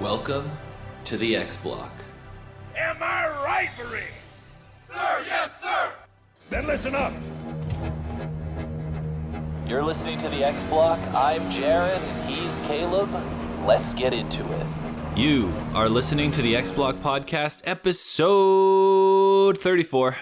Welcome to the X Block. Am I right, Marine? Sir, yes, sir! Then listen up. You're listening to the X Block. I'm Jared, he's Caleb. Let's get into it. You are listening to the X Block Podcast, episode 34.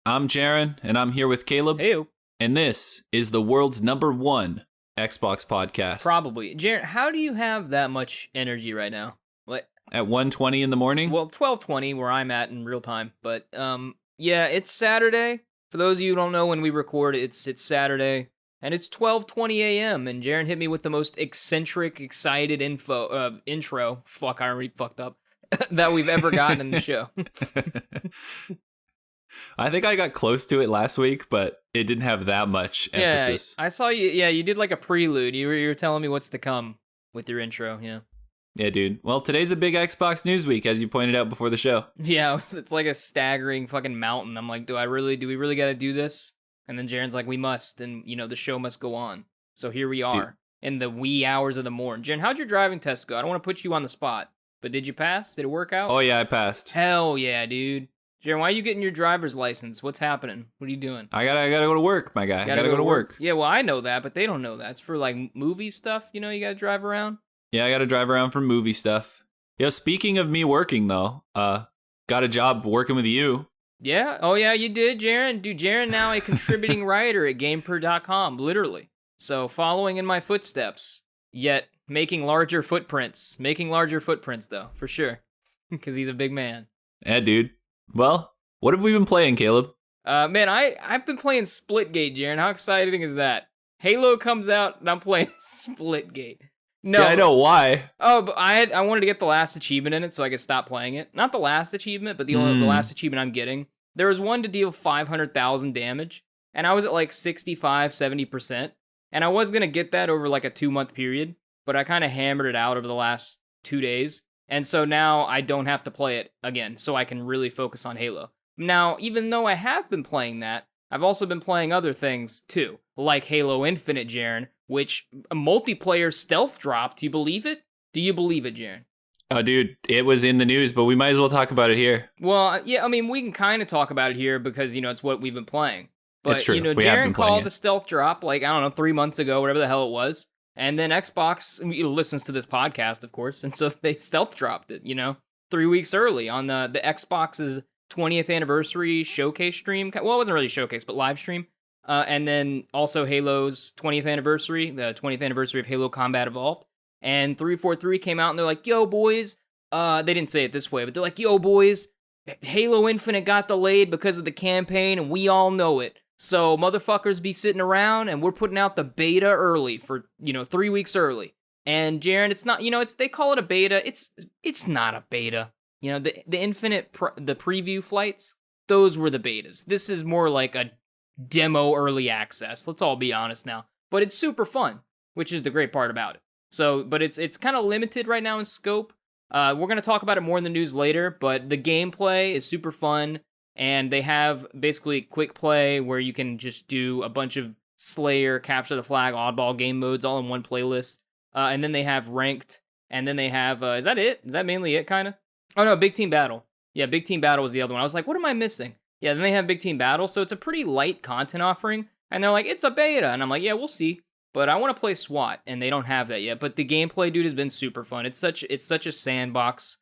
I'm Jaron, and I'm here with Caleb. Heyo. And this is the world's #1 Xbox podcast. Probably. Jaron, how do you have that much energy right now? Like At 1:20 in the morning? Well, 12:20 where I'm at in real time. But yeah, it's Saturday. For those of you who don't know when we record, it's Saturday. And it's 12:20 a.m. And Jaron hit me with the most eccentric, excited intro. Fuck, I already fucked up. That we've ever gotten in the show. I think I got close to it last week, but it didn't have that much emphasis. I saw you. Yeah, you did like a prelude. You were telling me what's to come with your intro. Yeah. Yeah, dude. Well, today's a big Xbox news week, as you pointed out before the show. Yeah, it's like a staggering fucking mountain. I'm like, do we really got to do this? And then Jaren's like, we must, and the show must go on. So here we are in the wee hours of the morning. Jaren, how'd your driving test go? I don't want to put you on the spot, but did you pass? Did it work out? Oh yeah, I passed. Hell yeah, dude. Jaren, why are you getting your driver's license? What's happening? What are you doing? I gotta go to work, my guy. I gotta go to work. Yeah, well, I know that, but they don't know that. It's for like movie stuff. You gotta drive around. Yeah, I gotta drive around for movie stuff. Yo, speaking of me working though, got a job working with you. Yeah. Oh, yeah, you did, Jaron. Dude, Jaron now a contributing writer at GamePer.com, literally. So following in my footsteps, yet making larger footprints. Making larger footprints, though, for sure. Because he's a big man. Yeah, dude. Well, what have we been playing, Caleb? Man, I've been playing Splitgate, Jaron. How exciting is that? Halo comes out, and I'm playing Splitgate. No. Yeah, I know why. Oh, but I wanted to get the last achievement in it so I could stop playing it. Not the last achievement, but the last achievement I'm getting. There was one to deal 500,000 damage, and I was at like 65, 70%. And I was going to get that over like a 2-month period, but I kind of hammered it out over the last 2 days. And so now I don't have to play it again, so I can really focus on Halo. Now, even though I have been playing that, I've also been playing other things too, like Halo Infinite, Jaron, which a multiplayer stealth dropped. Do you believe it? Do you believe it, Jaron? Oh, dude, it was in the news, but we might as well talk about it here. Well, yeah, I mean, we can kind of talk about it here because, it's what we've been playing. But, it's true. Jaron called the stealth drop, like, I don't know, 3 months ago, whatever the hell it was. And then Xbox listens to this podcast, of course, and so they stealth dropped it, 3 weeks early on the Xbox's 20th anniversary showcase stream. Well, it wasn't really showcase, but live stream. And then also Halo's 20th anniversary, the 20th anniversary of Halo Combat Evolved. And 343 came out and they're like, yo, boys. They didn't say it this way, but they're like, yo, boys, Halo Infinite got delayed because of the campaign, and we all know it. So motherfuckers be sitting around, and we're putting out the beta early for, 3 weeks early. And Jaron, it's not, they call it a beta. It's not a beta. The Infinite, the preview flights, those were the betas. This is more like a demo early access. Let's all be honest now. But it's super fun, which is the great part about it. So, but it's kind of limited right now in scope. We're going to talk about it more in the news later, but the gameplay is super fun, and they have basically quick play where you can just do a bunch of Slayer, Capture the Flag, Oddball game modes all in one playlist. And then they have ranked, and then they have, is that it? Is that mainly it, kind of? Oh, no, Big Team Battle. Yeah, Big Team Battle was the other one. I was like, what am I missing? Yeah, then they have Big Team Battle, so it's a pretty light content offering, and they're like, it's a beta, and I'm like, yeah, we'll see. But I want to play SWAT, and they don't have that yet. But the gameplay, dude, has been super fun. It's such a sandbox,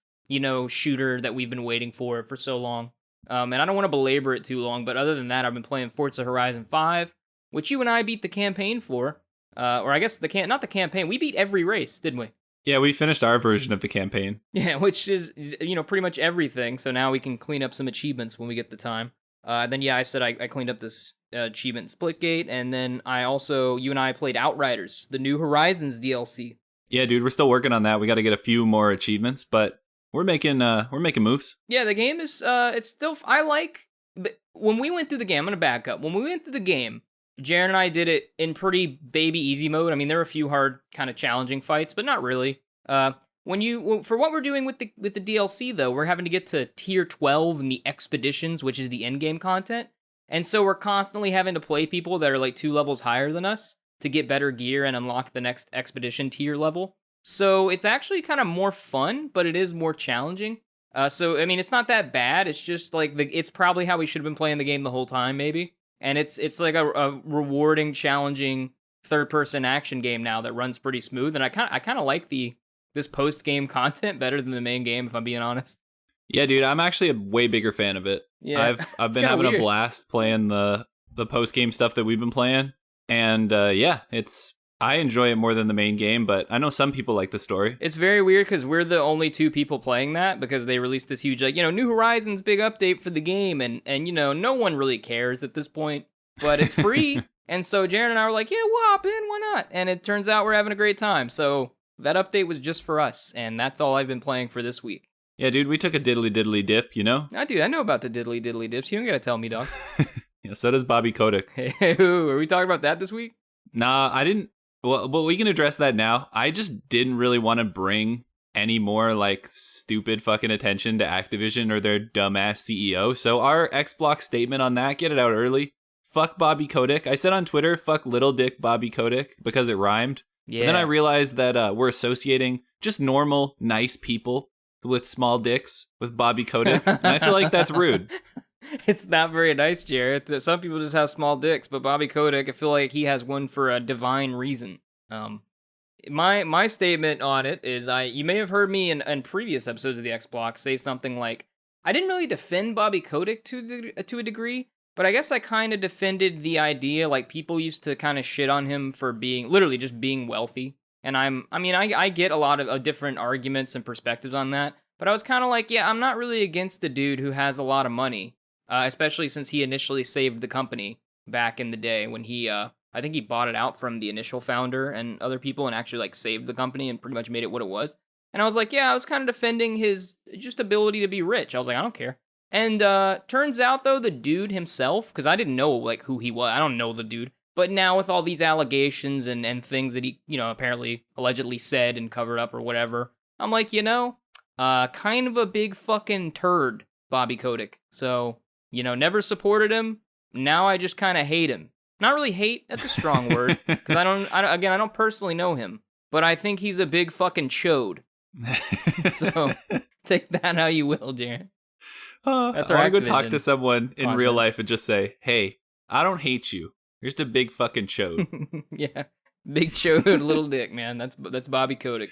shooter that we've been waiting for so long. And I don't want to belabor it too long, but other than that, I've been playing Forza Horizon 5, which you and I beat the campaign for. Or I guess not the campaign. We beat every race, didn't we? Yeah, we finished our version of the campaign. Yeah, which is, pretty much everything. So now we can clean up some achievements when we get the time. Then, yeah, I said I cleaned up this achievement in Splitgate, and then you and I played Outriders, the New Horizons DLC. Yeah, dude, we're still working on that. We got to get a few more achievements, but we're making moves. Yeah, the game is, it's still, but when we went through the game, I'm going to back up. When we went through the game, Jaron and I did it in pretty baby easy mode. I mean, there were a few hard, kind of challenging fights, but not really. For what we're doing with the DLC though, we're having to get to tier 12 in the expeditions, which is the end game content. And so we're constantly having to play people that are like 2 levels higher than us to get better gear and unlock the next expedition tier level. So it's actually kind of more fun, but it is more challenging. So I mean, it's not that bad. It's just like it's probably how we should have been playing the game the whole time, maybe. And it's like a rewarding, challenging third-person action game now that runs pretty smooth. And I kind of like this post-game content better than the main game, if I'm being honest. Yeah, dude, I'm actually a way bigger fan of it. Yeah, I've been having a blast playing the post-game stuff that we've been playing. And yeah, I enjoy it more than the main game, but I know some people like the story. It's very weird because we're the only two people playing that because they released this huge, like, New Horizons big update for the game, and no one really cares at this point, but it's free, and so Jaron and I were like, yeah, we'll hop in, why not? And it turns out we're having a great time, so that update was just for us, and that's all I've been playing for this week. Yeah, dude, we took a diddly dip, I know about the diddly dips, you don't gotta tell me, dog. Yeah, so does Bobby Kotick. Hey, are we talking about that this week? Nah, I didn't. Well, we can address that now. I just didn't really want to bring any more, like, stupid fucking attention to Activision or their dumbass CEO. So our X-Block statement on that, get it out early. Fuck Bobby Kotick. I said on Twitter, fuck little dick Bobby Kotick, because it rhymed. Yeah. But then I realized that we're associating just normal, nice people with small dicks with Bobby Kotick. And I feel like that's rude. It's not very nice, Jared. Some people just have small dicks, but Bobby Kotick, I feel like he has one for a divine reason. My statement on it is, you may have heard me in previous episodes of the X Block say something like, I didn't really defend Bobby Kotick to a degree, but I guess I kind of defended the idea, like, people used to kind of shit on him for literally just being wealthy. And I get a lot of different arguments and perspectives on that, but I was kind of like, yeah, I'm not really against the dude who has a lot of money. Especially since he initially saved the company back in the day when I think he bought it out from the initial founder and other people and actually, like, saved the company and pretty much made it what it was. And I was like, yeah, I was kind of defending his just ability to be rich. I was like, I don't care. And turns out, though, the dude himself, because I didn't know, like, who he was. I don't know the dude. But now with all these allegations and things that he, apparently allegedly said and covered up or whatever, I'm like, kind of a big fucking turd, Bobby Kotick. So... never supported him. Now I just kind of hate him. Not really hate, that's a strong word. Because I don't personally know him. But I think he's a big fucking chode. So, take that how you will, Jaron. That's our I want to go talk to someone in real life and just say, hey, I don't hate you. You're just a big fucking chode. Yeah, big chode, little dick, man. That's Bobby Kotick.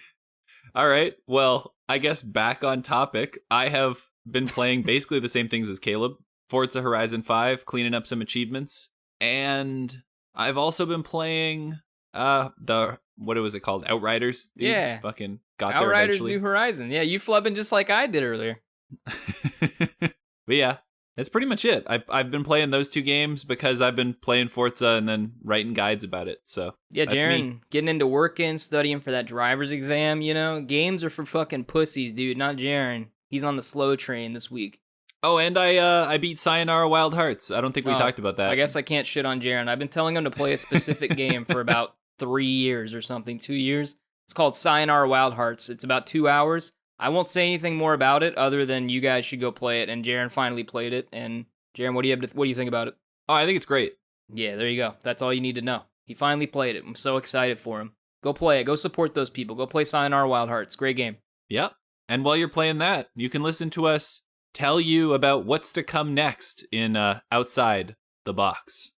All right, well, I guess back on topic. I have been playing basically the same things as Caleb. Forza Horizon 5, cleaning up some achievements. And I've also been playing what was it called? Outriders? Dude, yeah. Fucking got Outriders there eventually. New Horizon. Yeah, you flubbing just like I did earlier. But yeah, that's pretty much it. I've been playing those two games because I've been playing Forza and then writing guides about it. So yeah, Jaron, getting into working, studying for that driver's exam, Games are for fucking pussies, dude, not Jaron. He's on the slow train this week. Oh, and I beat Sayonara Wild Hearts. I don't think we talked about that. I guess I can't shit on Jaron. I've been telling him to play a specific game for about 3 years or something, 2 years. It's called Sayonara Wild Hearts. It's about 2 hours. I won't say anything more about it other than you guys should go play it. And Jaron finally played it. And Jaron, what do you think about it? Oh, I think it's great. Yeah, there you go. That's all you need to know. He finally played it. I'm so excited for him. Go play it. Go support those people. Go play Sayonara Wild Hearts. Great game. Yep. And while you're playing that, you can listen to us tell you about what's to come next in Outside the Box.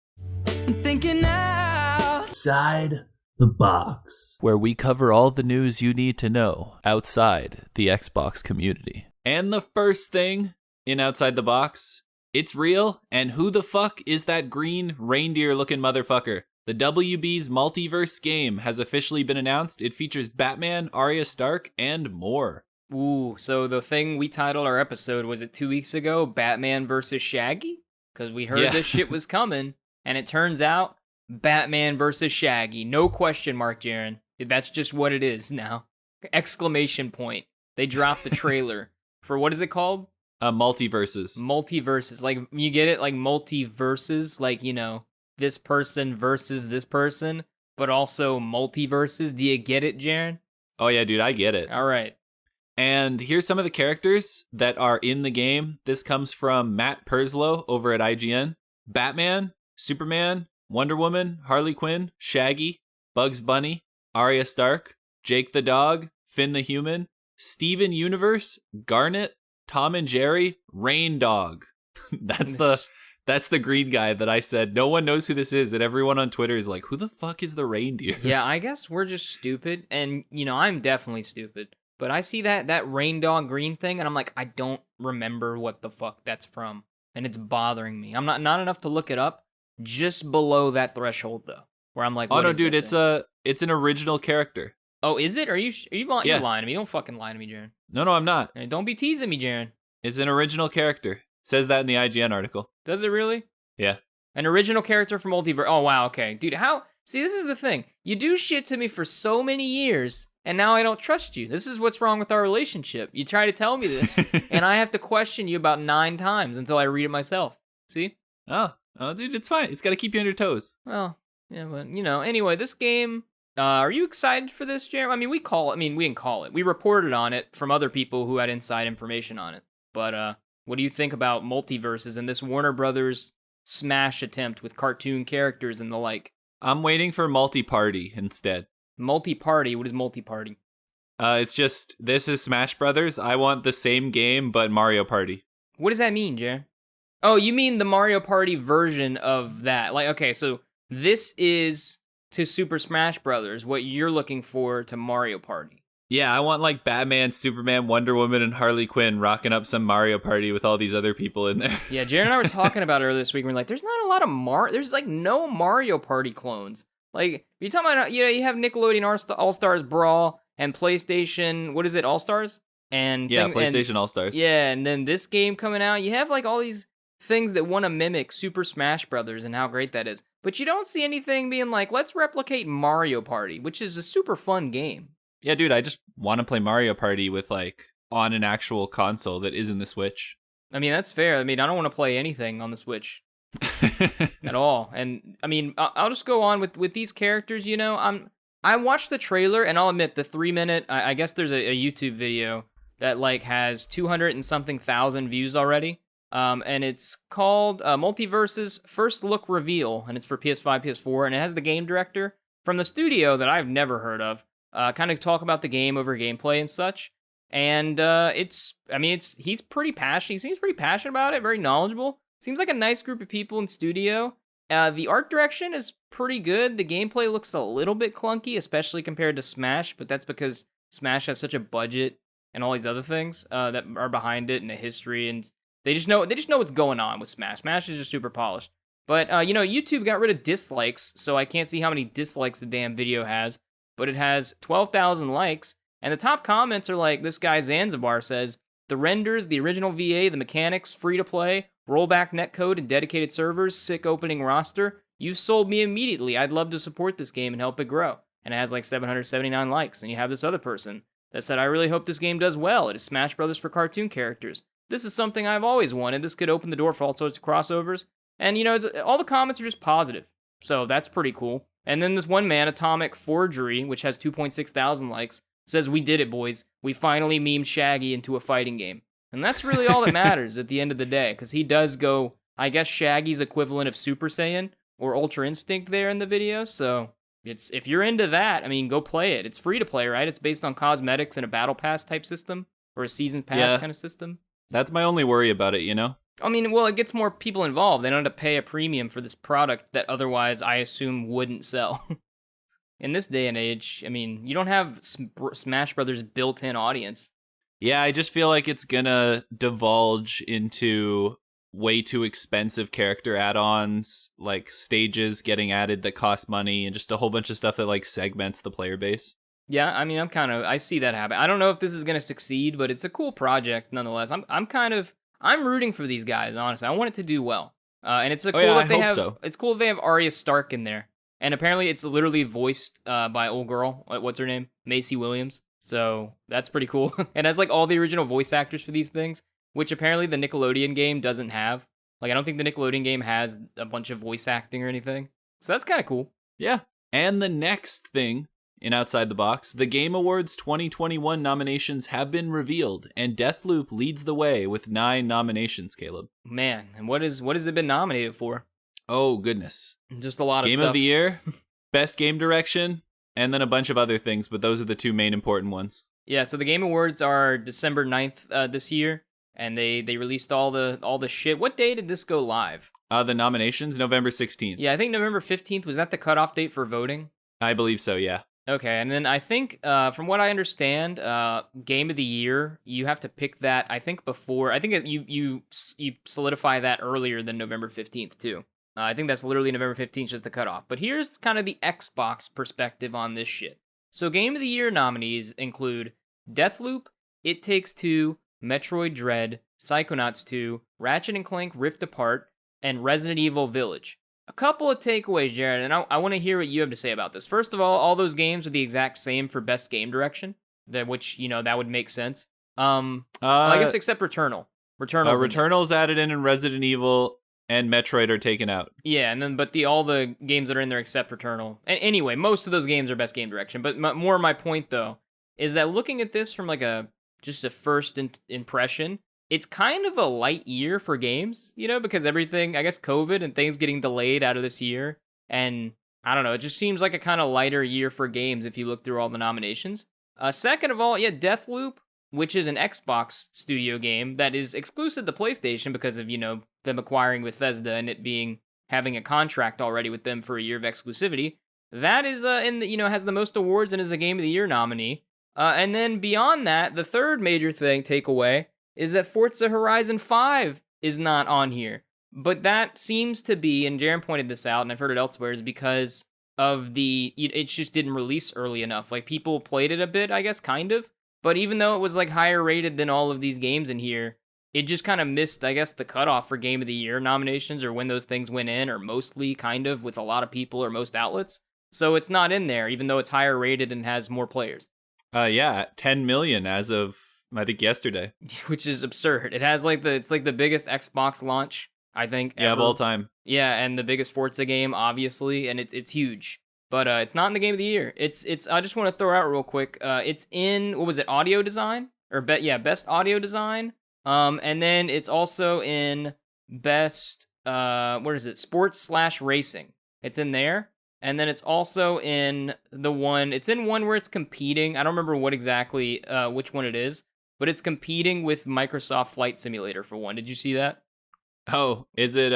Thinking outside the box, where we cover all the news you need to know outside the Xbox community. And the first thing in Outside the Box, it's real, and who the fuck is that green reindeer-looking motherfucker? The WB's multiverse game has officially been announced. It features Batman, Arya Stark, and more. Ooh, so the thing we titled our episode, was it 2 weeks ago, Batman versus Shaggy? Because we heard this shit was coming, and it turns out, Batman versus Shaggy. No question mark, Jaron. That's just what it is now. Exclamation point. They dropped the trailer for, what is it called? Multiverses. Multiverses. Like, you get it? Like, multiverses, like, this person versus this person, but also multiverses. Do you get it, Jaron? Oh yeah, dude, I get it. All right. And here's some of the characters that are in the game. This comes from Matt Perslow over at IGN. Batman, Superman, Wonder Woman, Harley Quinn, Shaggy, Bugs Bunny, Arya Stark, Jake the Dog, Finn the Human, Steven Universe, Garnet, Tom and Jerry, Rain Dog. That's the green guy that I said no one knows who this is, and everyone on Twitter is like, who the fuck is the reindeer? Yeah, I guess we're just stupid, and I'm definitely stupid. But I see that Rain Dog green thing, and I'm like, I don't remember what the fuck that's from, and it's bothering me. I'm not enough to look it up. Just below that threshold though, where I'm like, oh no, dude, it's an original character. Oh, is it? Are you lying? Yeah. You're lying to me. Don't fucking lie to me, Jaren. No, I'm not. Hey, don't be teasing me, Jaren. It's an original character. It says that in the IGN article. Does it really? Yeah. An original character from Multiverse. Oh wow, okay, dude. How? See, this is the thing. You do shit to me for so many years, and now I don't trust you. This is what's wrong with our relationship. You try to tell me this, and I have to question you about 9 times until I read it myself. See? Oh, dude, it's fine. It's got to keep you on your toes. Well, yeah, but anyway, this game. Are you excited for this, Jeremy? I mean, we didn't call it. We reported on it from other people who had inside information on it. But what do you think about multiverses and this Warner Brothers Smash attempt with cartoon characters and the like? I'm waiting for multi-party instead. Multi-party? What is multi-party? It's just, this is Smash Brothers. I want the same game, but Mario Party. What does that mean, Jer? Oh, you mean the Mario Party version of that. Like, okay, so this is to Super Smash Brothers what you're looking for to Mario Party. Yeah, I want like Batman, Superman, Wonder Woman, and Harley Quinn rocking up some Mario Party with all these other people in there. Yeah, Jared and I were talking about it earlier this week. We're like, there's not a lot of there's like no Mario Party clones. Like, you're talking about, you have Nickelodeon All-Stars Brawl and PlayStation, what is it, All-Stars? PlayStation All-Stars. Yeah, and then this game coming out, you have like all these things that want to mimic Super Smash Brothers and how great that is. But you don't see anything being like, let's replicate Mario Party, which is a super fun game. Yeah, dude, I just want to play Mario Party with like on an actual console that isn't the Switch. I mean, that's fair. I mean, I don't want to play anything on the Switch at all. And I mean, I'll just go on with these characters, I watched the trailer, and I'll admit the 3-minute, I guess there's a YouTube video that like has 200 and something thousand views already. And it's called Multiverse's First Look Reveal, and it's for PS5, PS4, and it has the game director from the studio that I've never heard of, kind of talk about the game over gameplay and such. And he's pretty passionate. He seems pretty passionate about it, very knowledgeable. Seems like a nice group of people in studio. The art direction is pretty good. The gameplay looks a little bit clunky, especially compared to Smash, but that's because Smash has such a budget and all these other things that are behind it and a history, and They just know what's going on with Smash. Smash is just super polished. But, YouTube got rid of dislikes, so I can't see how many dislikes the damn video has. But it has 12,000 likes, and the top comments are like, this guy Zanzibar says, the renders, the original VA, the mechanics, free-to-play, rollback netcode, and dedicated servers, sick opening roster. You've sold me immediately. I'd love to support this game and help it grow. And it has like 779 likes. And you have this other person that said, I really hope this game does well. It is Smash Brothers for cartoon characters. This is something I've always wanted. This could open the door for all sorts of crossovers. And, all the comments are just positive. So that's pretty cool. And then this one man, Atomic Forgery, which has 2.6 thousand likes, says, we did it, boys. We finally memed Shaggy into a fighting game. And that's really all that matters at the end of the day, because he does go, I guess, Shaggy's equivalent of Super Saiyan or Ultra Instinct there in the video. So if you're into that, I mean, go play it. It's free to play, right? It's based on cosmetics and a battle pass type system or a season pass kind of system. That's my only worry about it, I mean, well, it gets more people involved. They don't have to pay a premium for this product that otherwise, I assume, wouldn't sell. In this day and age, I mean, you don't have Smash Brothers' built-in audience. Yeah, I just feel like it's gonna divulge into way too expensive character add-ons, like stages getting added that cost money, and just a whole bunch of stuff that like segments the player base. Yeah, I mean, I see that happen. I don't know if this is gonna succeed, but it's a cool project nonetheless. I'm rooting for these guys, honestly. I want it to do well. And it's cool that they have. So. It's cool that they have Arya Stark in there, and apparently it's literally voiced by old girl. What's her name? Macy Williams. So that's pretty cool. It has like all the original voice actors for these things, which apparently the Nickelodeon game doesn't have. Like, I don't think the Nickelodeon game has a bunch of voice acting or anything. So that's kind of cool. Yeah. And the next thing in Outside the Box, the Game Awards 2021 nominations have been revealed, and Deathloop leads the way with 9 nominations, Caleb. Man, and what has it been nominated for? Oh, goodness. Just a lot of stuff. Game of the Year, Best Game Direction, and then a bunch of other things, but those are the two main important ones. Yeah, so the Game Awards are December 9th this year, and they released all the shit. What day did this go live? The nominations, November 16th. Yeah, I think November 15th, was that the cutoff date for voting? I believe so, yeah. Okay, and then I think, from what I understand, Game of the Year, you have to pick that, I think, before. I think you solidify that earlier than November 15th, too. I think that's literally November 15th, just the cutoff. But here's kind of the Xbox perspective on this shit. So Game of the Year nominees include Deathloop, It Takes Two, Metroid Dread, Psychonauts 2, Ratchet & Clank Rift Apart, and Resident Evil Village. A couple of takeaways, Jared, and I want to hear what you have to say about this. First of all those games are the exact same for Best Game Direction, which, that would make sense. I guess except Returnal. Returnal's added in Resident Evil and Metroid are taken out. Yeah, and then all the games that are in there except Returnal. And anyway, most of those games are Best Game Direction. But more my point, though, is that looking at this from just a first impression, it's kind of a light year for games, because everything, I guess COVID and things getting delayed out of this year. And I don't know, it just seems like a kind of lighter year for games if you look through all the nominations. Second of all, yeah, Deathloop, which is an Xbox studio game that is exclusive to PlayStation because of, them acquiring Bethesda and it having a contract already with them for a year of exclusivity. That is, has the most awards and is a Game of the Year nominee. And then beyond that, the third major takeaway is that Forza Horizon 5 is not on here. But that seems to be, and Jaren pointed this out, and I've heard it elsewhere, is because of it just didn't release early enough. Like, people played it a bit, I guess, kind of. But even though it was, higher rated than all of these games in here, it just kind of missed, I guess, the cutoff for Game of the Year nominations, or when those things went in, or mostly, kind of, with a lot of people or most outlets. So it's not in there, even though it's higher rated and has more players. Yeah, 10 million as of, I think, yesterday. Which is absurd. It has, it's the biggest Xbox launch, I think, ever. Yeah, of all time. Yeah, and the biggest Forza game, obviously, and it's huge. But it's not in the Game of the Year. It's. I just want to throw out real quick. It's in, what was it, audio design? Best audio design. And then it's also in best, sports/racing. It's in there. And then it's also in it's in one where it's competing. I don't remember which one it is, but it's competing with Microsoft Flight Simulator for one. Did you see that? Oh, is it,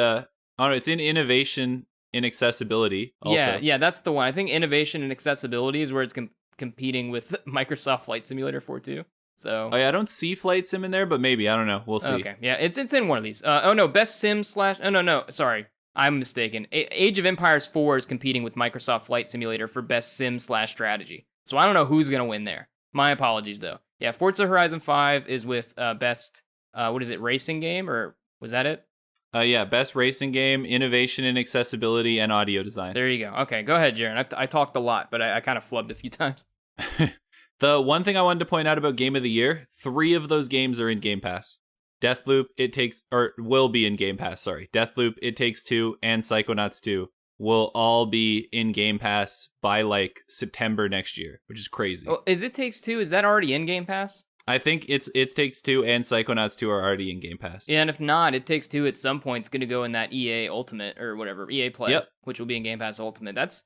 it's in innovation in accessibility also. Yeah, that's the one. I think innovation and accessibility is where it's competing with Microsoft Flight Simulator 4 too. So. Oh yeah, I don't see Flight Sim in there, but maybe, I don't know. We'll see. Okay, yeah, it's in one of these. Best Sim / no, sorry. I'm mistaken. Age of Empires 4 is competing with Microsoft Flight Simulator for best sim/strategy. So I don't know who's going to win there. My apologies, though. Yeah, Forza Horizon 5 is with best, racing game, or was that it? Yeah, best racing game, innovation in accessibility, and audio design. There you go. Okay, go ahead, Jaren. I talked a lot, but I kind of flubbed a few times. The one thing I wanted to point out about Game of the Year, 3 of those games are in Game Pass. Deathloop, will be in Game Pass, sorry. Deathloop, It Takes Two, and Psychonauts 2 will all be in Game Pass by, September next year, which is crazy. Oh, is It Takes Two, is that already in Game Pass? I think It Takes Two and Psychonauts 2 are already in Game Pass. Yeah, and if not, It Takes Two at some point is going to go in that EA Ultimate, or whatever, EA Play, yep. Which will be in Game Pass Ultimate. That's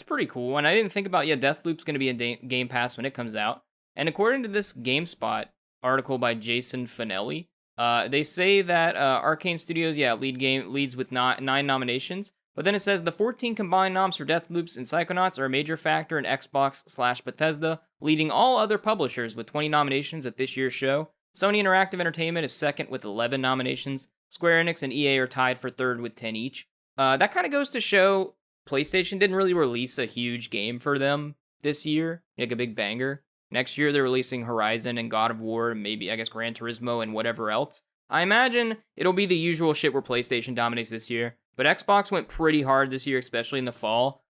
pretty cool, and I didn't think about, Deathloop's going to be in Game Pass when it comes out. And according to this GameSpot article by Jason Finelli, they say that Arcane Studios, leads with 9 nominations, but then it says the 14 combined noms for Deathloops and Psychonauts are a major factor in Xbox/Bethesda, leading all other publishers with 20 nominations at this year's show. Sony Interactive Entertainment is second with 11 nominations. Square Enix and EA are tied for third with 10 each. That kind of goes to show PlayStation didn't really release a huge game for them this year, a big banger. Next year, they're releasing Horizon and God of War, and maybe, I guess, Gran Turismo and whatever else. I imagine it'll be the usual shit where PlayStation dominates this year, but Xbox went pretty hard this year, especially in the fall.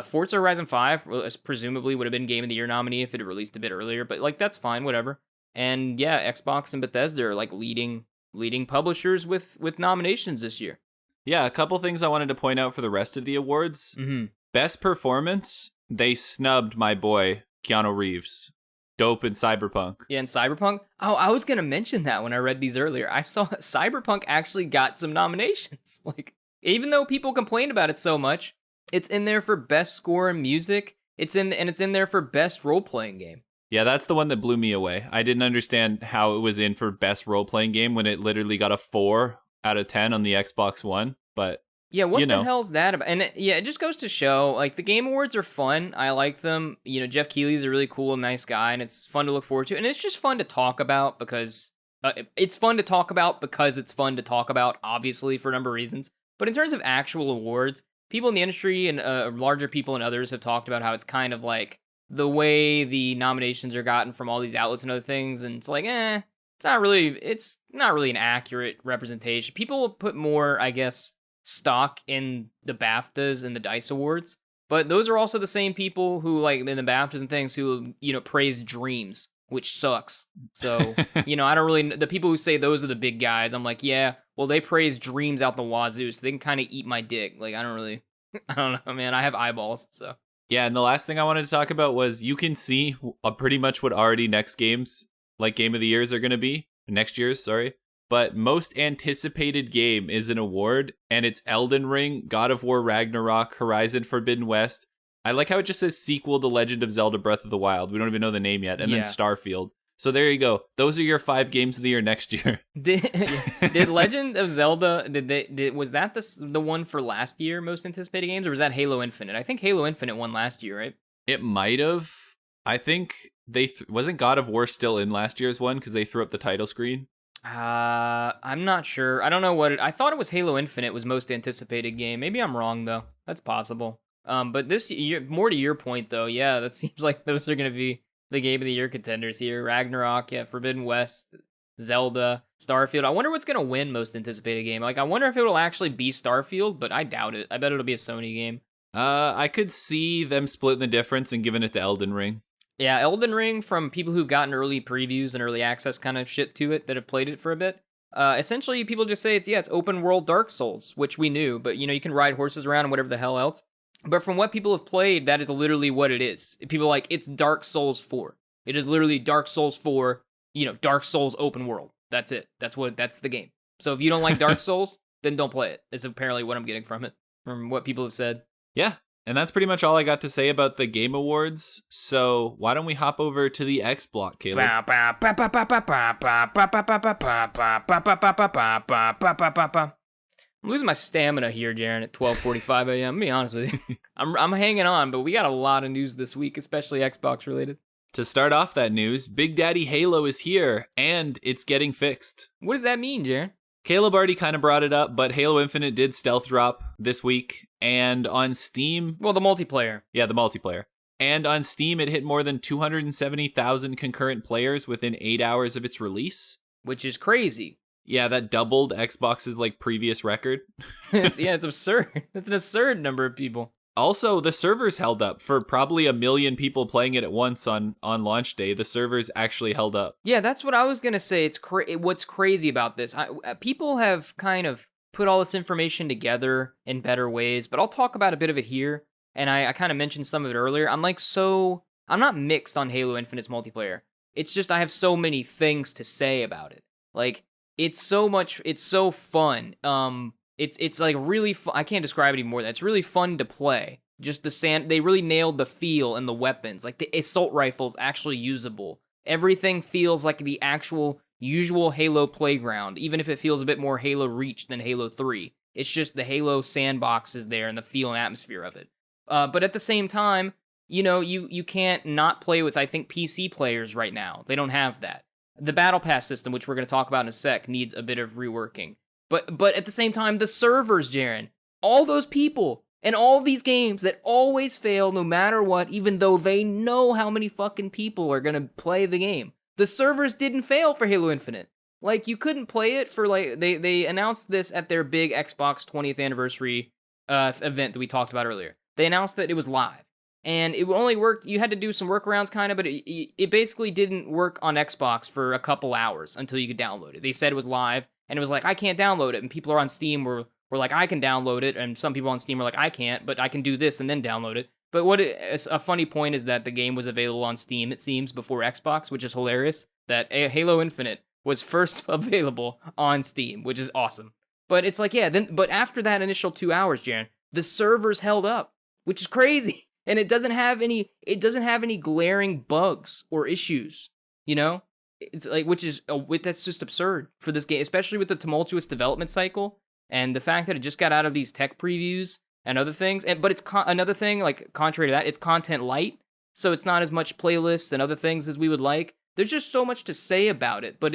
Forza Horizon 5 presumably would have been Game of the Year nominee if it had released a bit earlier, but, that's fine, whatever. And, yeah, Xbox and Bethesda are, leading publishers with nominations this year. Yeah, a couple things I wanted to point out for the rest of the awards. Mm-hmm. Best performance, they snubbed my boy, Keanu Reeves. Dope in Cyberpunk. Yeah, in Cyberpunk? Oh, I was going to mention that when I read these earlier. I saw Cyberpunk actually got some nominations. Even though people complained about it so much, It's in there for best score in music. It's in there for best role-playing game. Yeah, that's the one that blew me away. I didn't understand how it was in for best role-playing game when it literally got a 4 out of 10 on the Xbox One, but Yeah, what you the know. hell's that about? And it just goes to show, like, the Game Awards are fun. I like them. You know, Jeff Keighley's a really cool, nice guy, and it's fun to look forward to. And it's just fun to talk about because it's fun to talk about because it's fun to talk about, obviously, for a number of reasons. But in terms of actual awards, people in the industry and larger people and others have talked about how it's kind of like the way the nominations are gotten from all these outlets and other things, and it's like, it's not really an accurate representation. People put more, I guess, stock in the BAFTAs and the DICE Awards, but those are also the same people who, like, in the BAFTAs and things, who, you know, praise Dreams, which sucks. So, you know, I don't really, the people who say those are the big guys, I'm like, yeah, well, they praise Dreams out the wazoo, so they can kind of eat my dick. Like, I don't know, man, I have eyeballs, so. Yeah, and the last thing I wanted to talk about was you can see pretty much what already next games, like Game of the Years, are going to be. Next year's, sorry. But most anticipated game is an award, and it's Elden Ring, God of War Ragnarok, Horizon Forbidden West. I like how it just says sequel to Legend of Zelda Breath of the Wild. We don't even know the name yet. And then Starfield. So there you go. Those are your 5 games of the year next year. Did Legend of Zelda, was that the one for last year, most anticipated games, or was that Halo Infinite? I think Halo Infinite won last year, right? It might have. I think wasn't God of War still in last year's one because they threw up the title screen? I'm not sure. I don't know I thought it was Halo Infinite was most anticipated game. Maybe I'm wrong though. That's possible. But this year, more to your point though, yeah, that seems like those are going to be the Game of the Year contenders here. Ragnarok, yeah, Forbidden West, Zelda, Starfield. I wonder what's going to win most anticipated game. Like, I wonder if it will actually be Starfield, but I doubt it. I bet it'll be a Sony game. I could see them splitting the difference and giving it to Elden Ring. Yeah, Elden Ring, from people who've gotten early previews and early access kind of shit to it that have played it for a bit. Essentially, people just say it's open world Dark Souls, which we knew, but you know, you can ride horses around and whatever the hell else. But from what people have played, that is literally what it is. People are like, it's Dark Souls 4. It is literally Dark Souls 4, you know, Dark Souls open world. That's it. That's the game. So if you don't like Dark Souls, then don't play it. It's apparently what I'm getting from it, from what people have said. Yeah, and that's pretty much all I got to say about the Game Awards. So why don't we hop over to the X Block, Caleb? I'm losing my stamina here, Jaren, at 12:45 a.m. I'm gonna be honest with you. I'm hanging on, but we got a lot of news this week, especially Xbox related. To start off that news, Big Daddy Halo is here, and it's getting fixed. What does that mean, Jaren? Caleb already kind of brought it up, but Halo Infinite did stealth drop this week, and on Steam... Well, the multiplayer. Yeah, the multiplayer. And on Steam, it hit more than 270,000 concurrent players within 8 hours of its release. Which is crazy. Yeah, that doubled Xbox's previous record. It's absurd. It's an absurd number of people. Also, the servers held up. For probably 1 million people playing it at once on launch day, the servers actually held up. Yeah, that's what I was going to say. What's crazy about this, people have kind of put all this information together in better ways, but I'll talk about a bit of it here, and I kind of mentioned some of it earlier. I'm not mixed on Halo Infinite's multiplayer. It's just I have so many things to say about it. Like, it's so fun. It's like really fun. I can't describe it anymore. It's really fun to play. Just they really nailed the feel and the weapons. Like, the assault rifle's actually usable. Everything feels like the actual usual Halo playground, even if it feels a bit more Halo Reach than Halo 3. It's just the Halo sandbox is there and the feel and atmosphere of it. But at the same time, you know, you can't not play with, I think, PC players right now. They don't have that. The Battle Pass system, which we're going to talk about in a sec, needs a bit of reworking. But at the same time, the servers, Jaren, all those people and all these games that always fail no matter what, even though they know how many fucking people are going to play the game. The servers didn't fail for Halo Infinite. Like, you couldn't play it for, they announced this at their big Xbox 20th anniversary event that we talked about earlier. They announced that it was live. And it only worked, you had to do some workarounds kind of, but it basically didn't work on Xbox for a couple hours until you could download it. They said it was live, and it was like, I can't download it, and people are on Steam were like, I can download it, and some people on Steam were like, I can't, but I can do this and then download it. But a funny point is that the game was available on Steam, it seems, before Xbox, which is hilarious, that Halo Infinite was first available on Steam, which is awesome. But it's like, yeah, but after that initial 2 hours, Jaren, the servers held up. which is crazy. And it doesn't have any glaring bugs or issues, you know? It's like, that's just absurd for this game, especially with the tumultuous development cycle and the fact that it just got out of these tech previews and other things. But it's another thing, like, contrary to that, it's content light, so it's not as much playlists and other things as we would like. There's just so much to say about it, but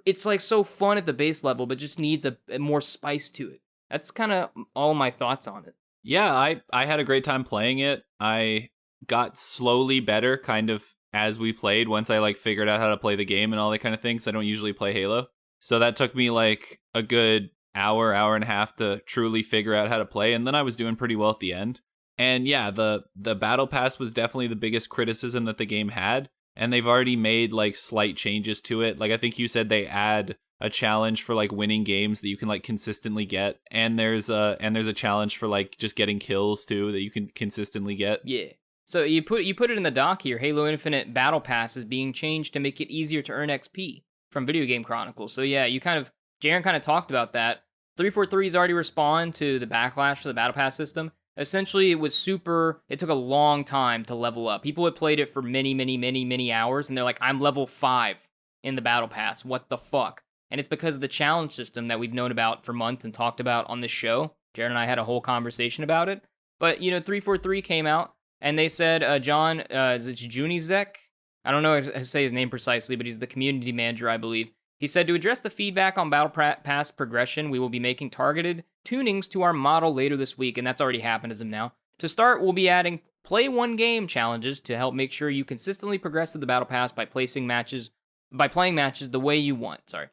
it's like so fun at the base level, but just needs a more spice to it. That's kind of all my thoughts on it. Yeah, I had a great time playing it. I got slowly better kind of as we played once I like figured out how to play the game and all that kind of things. I don't usually play Halo. So that took me like a good hour and a half to truly figure out how to play, and then I was doing pretty well at the end. And yeah, the battle pass was definitely the biggest criticism that the game had, and they've already made like slight changes to it. Like I think you said they add a challenge for like winning games that you can like consistently get, and there's a challenge for like just getting kills too that you can consistently get. Yeah. So you put it in the doc here. Halo Infinite Battle Pass is being changed to make it easier to earn XP from Video Game Chronicles. So yeah, Jaren kind of talked about that. 343's already respond to the backlash for the Battle Pass system. Essentially, it took a long time to level up. People had played it for many hours, and they're like, I'm level 5 in the Battle Pass. What the fuck? And it's because of the challenge system that we've known about for months and talked about on this show. Jared and I had a whole conversation about it. But, 343 came out, and they said, John, is it Junizek? I don't know how to say his name precisely, but he's the community manager, I believe. He said, to address the feedback on Battle Pass progression, we will be making targeted tunings to our model later this week, and that's already happened as of now. To start, we'll be adding play one game challenges to help make sure you consistently progress to the Battle Pass by playing matches the way you want. Sorry.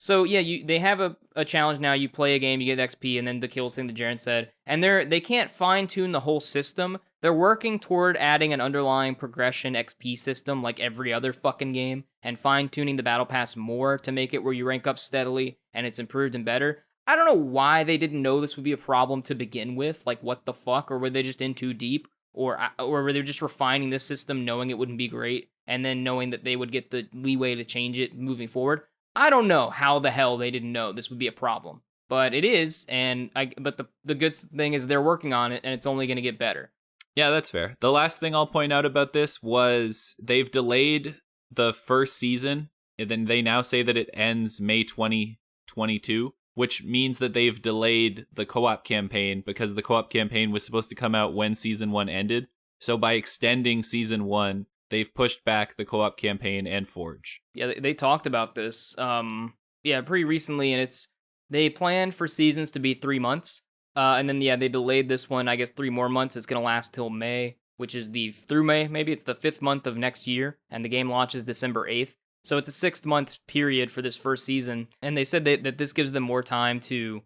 So yeah, they have a challenge now. You play a game, you get XP, and then the kills thing that Jaren said. And they can't fine-tune the whole system. They're working toward adding an underlying progression XP system like every other fucking game, and fine-tuning the Battle Pass more to make it where you rank up steadily, and it's improved and better. I don't know why they didn't know this would be a problem to begin with. Like, what the fuck? Or were they just in too deep? Or were they just refining this system knowing it wouldn't be great, and then knowing that they would get the leeway to change it moving forward? I don't know how the hell they didn't know this would be a problem, but it is, but the good thing is they're working on it, and it's only going to get better. Yeah, that's fair. The last thing I'll point out about this was they've delayed the first season, and then they now say that it ends May 2022, which means that they've delayed the co-op campaign because the co-op campaign was supposed to come out when Season 1 ended. So by extending Season 1, they've pushed back the co-op campaign and Forge. Yeah, they talked about this pretty recently, and they planned for seasons to be 3 months. And then, they delayed this one, I guess, 3 more months. It's going to last till May, which is through May, maybe it's the 5th month of next year, and the game launches December 8th. So it's a 6-month period for this first season. And they said that this gives them more time to,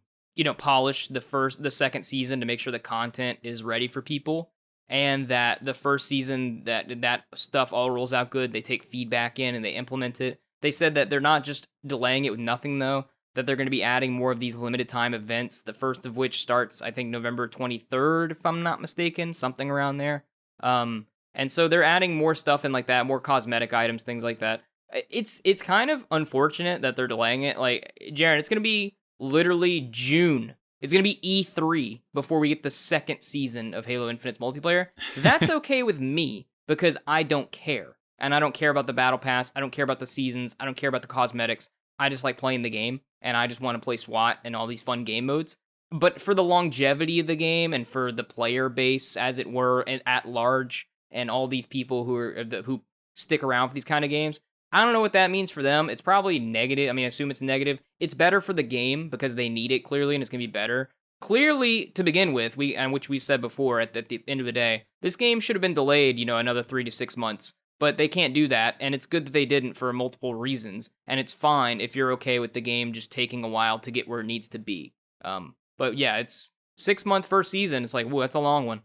polish the second season to make sure the content is ready for people. And that the first season, that stuff all rolls out good. They take feedback in and they implement it. They said that they're not just delaying it with nothing, though, that they're going to be adding more of these limited time events, the first of which starts, I think, November 23rd, if I'm not mistaken, something around there. And so they're adding more stuff in like that, more cosmetic items, things like that. It's kind of unfortunate that they're delaying it. Like, Jaren, it's going to be literally June. It's going to be E3 before we get the second season of Halo Infinite's multiplayer. That's okay with me, because I don't care. And I don't care about the Battle Pass. I don't care about the seasons. I don't care about the cosmetics. I just like playing the game, and I just want to play SWAT and all these fun game modes. But for the longevity of the game, and for the player base, as it were, and at large, and all these people who stick around for these kind of games, I don't know what that means for them. It's probably negative. I mean, I assume it's negative. It's better for the game because they need it clearly, and it's going to be better. Clearly, to begin with, which we've said before, at the end of the day, this game should have been delayed, another 3 to 6 months. But they can't do that, and it's good that they didn't for multiple reasons. And it's fine if you're okay with the game just taking a while to get where it needs to be. But yeah, it's 6-month first season. It's like, whoa, that's a long one.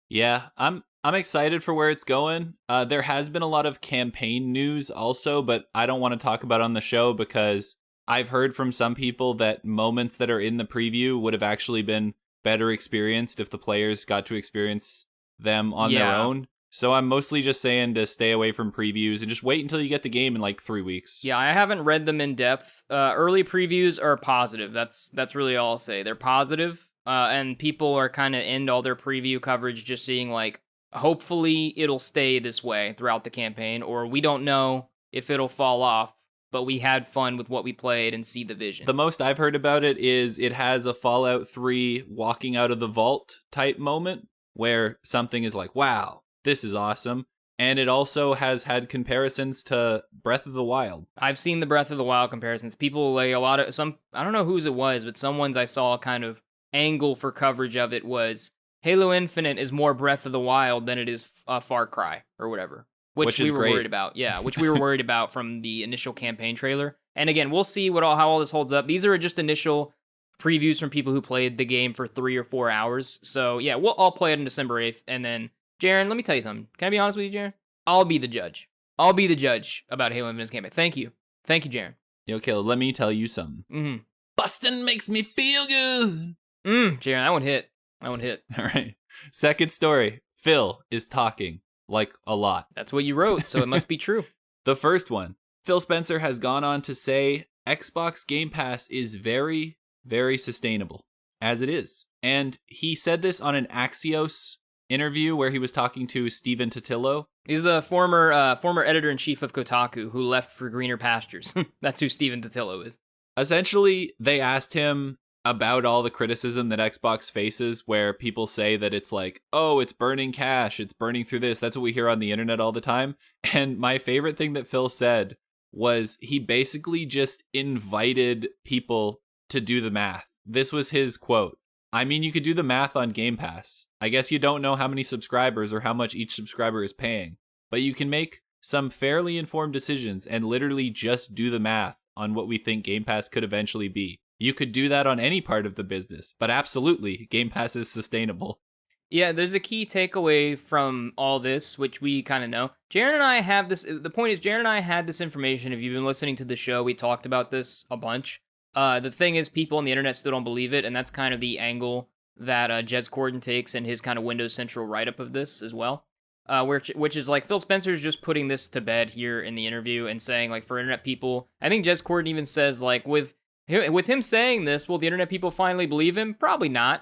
Yeah, I'm excited for where it's going. There has been a lot of campaign news also, but I don't want to talk about it on the show because I've heard from some people that moments that are in the preview would have actually been better experienced if the players got to experience them on their own. So I'm mostly just saying to stay away from previews and just wait until you get the game in like 3 weeks. Yeah, I haven't read them in depth. Early previews are positive. That's really all I'll say. They're positive. and people are kind of end all their preview coverage just seeing like, hopefully it'll stay this way throughout the campaign, or we don't know if it'll fall off, but we had fun with what we played and see the vision. The most I've heard about it is it has a Fallout 3 walking out of the vault type moment where something is like, wow, this is awesome. And it also has had comparisons to Breath of the Wild. I've seen the Breath of the Wild comparisons. People like a lot of I don't know whose it was, but some ones I saw kind of angle for coverage of it was Halo Infinite is more Breath of the Wild than it is Far Cry or whatever. Which we were great. worried about. Yeah, which we were worried about from the initial campaign trailer. And again, we'll see how all this holds up. These are just initial previews from people who played the game for 3 or 4 hours. So yeah, we'll all play it on December 8th, and then Jaren, let me tell you something. Can I be honest with you, Jaren? I'll be the judge. I'll be the judge about Halo Infinite's campaign. Thank you. Thank you, Jaren. Yo, Caleb, let me tell you something. Mm-hmm. Bustin' makes me feel good. Jaren, that one hit. All right. Second story. Phil is talking, like, a lot. That's what you wrote, so it must be true. The first one. Phil Spencer has gone on to say Xbox Game Pass is very, very sustainable, as it is. And he said this on an Axios interview where he was talking to Steven Totillo. He's the former editor-in-chief of Kotaku who left for greener pastures. That's who Steven Totillo is. Essentially, they asked him about all the criticism that Xbox faces where people say that it's like, oh, it's burning cash, it's burning through this. That's what we hear on the internet all the time. And my favorite thing that Phil said was he basically just invited people to do the math. This was his quote. I mean, you could do the math on Game Pass. I guess you don't know how many subscribers or how much each subscriber is paying, but you can make some fairly informed decisions and literally just do the math on what we think Game Pass could eventually be. You could do that on any part of the business, but absolutely, Game Pass is sustainable. Yeah, there's a key takeaway from all this, which we kind of know. Jaren and I have this. The point is, Jaren and I had this information. If you've been listening to the show, we talked about this a bunch. The thing is, people on the internet still don't believe it, and that's kind of the angle that Jez Corden takes in his kind of Windows Central write-up of this as well. Which is like Phil Spencer's just putting this to bed here in the interview and saying, like, for internet people, I think Jez Corden even says, like, with him saying this, will the internet people finally believe him? Probably not,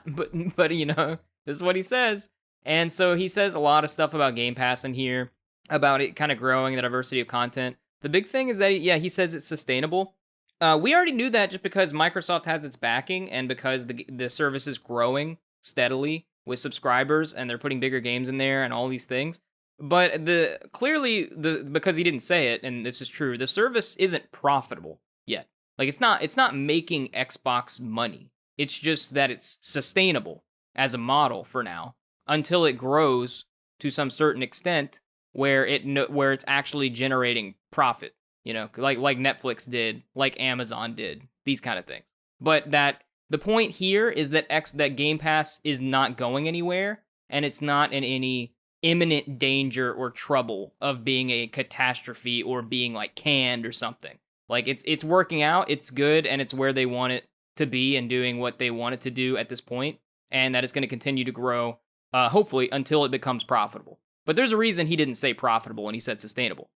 but you know, this is what he says. And so he says a lot of stuff about Game Pass in here, about it kind of growing, the diversity of content. The big thing is that, he says it's sustainable. We already knew that just because Microsoft has its backing and because the service is growing steadily with subscribers and they're putting bigger games in there and all these things. But because he didn't say it, and this is true, the service isn't profitable yet. Like it's not making Xbox money. It's just that it's sustainable as a model for now until it grows to some certain extent where it's actually generating profit. You know, like Netflix did, like Amazon did, these kind of things. But that the point here is that that Game Pass is not going anywhere, and it's not in any imminent danger or trouble of being a catastrophe or being like canned or something. Like it's working out, it's good, and it's where they want it to be and doing what they want it to do at this point, and that it's going to continue to grow, hopefully, until it becomes profitable. But there's a reason he didn't say profitable when he said sustainable.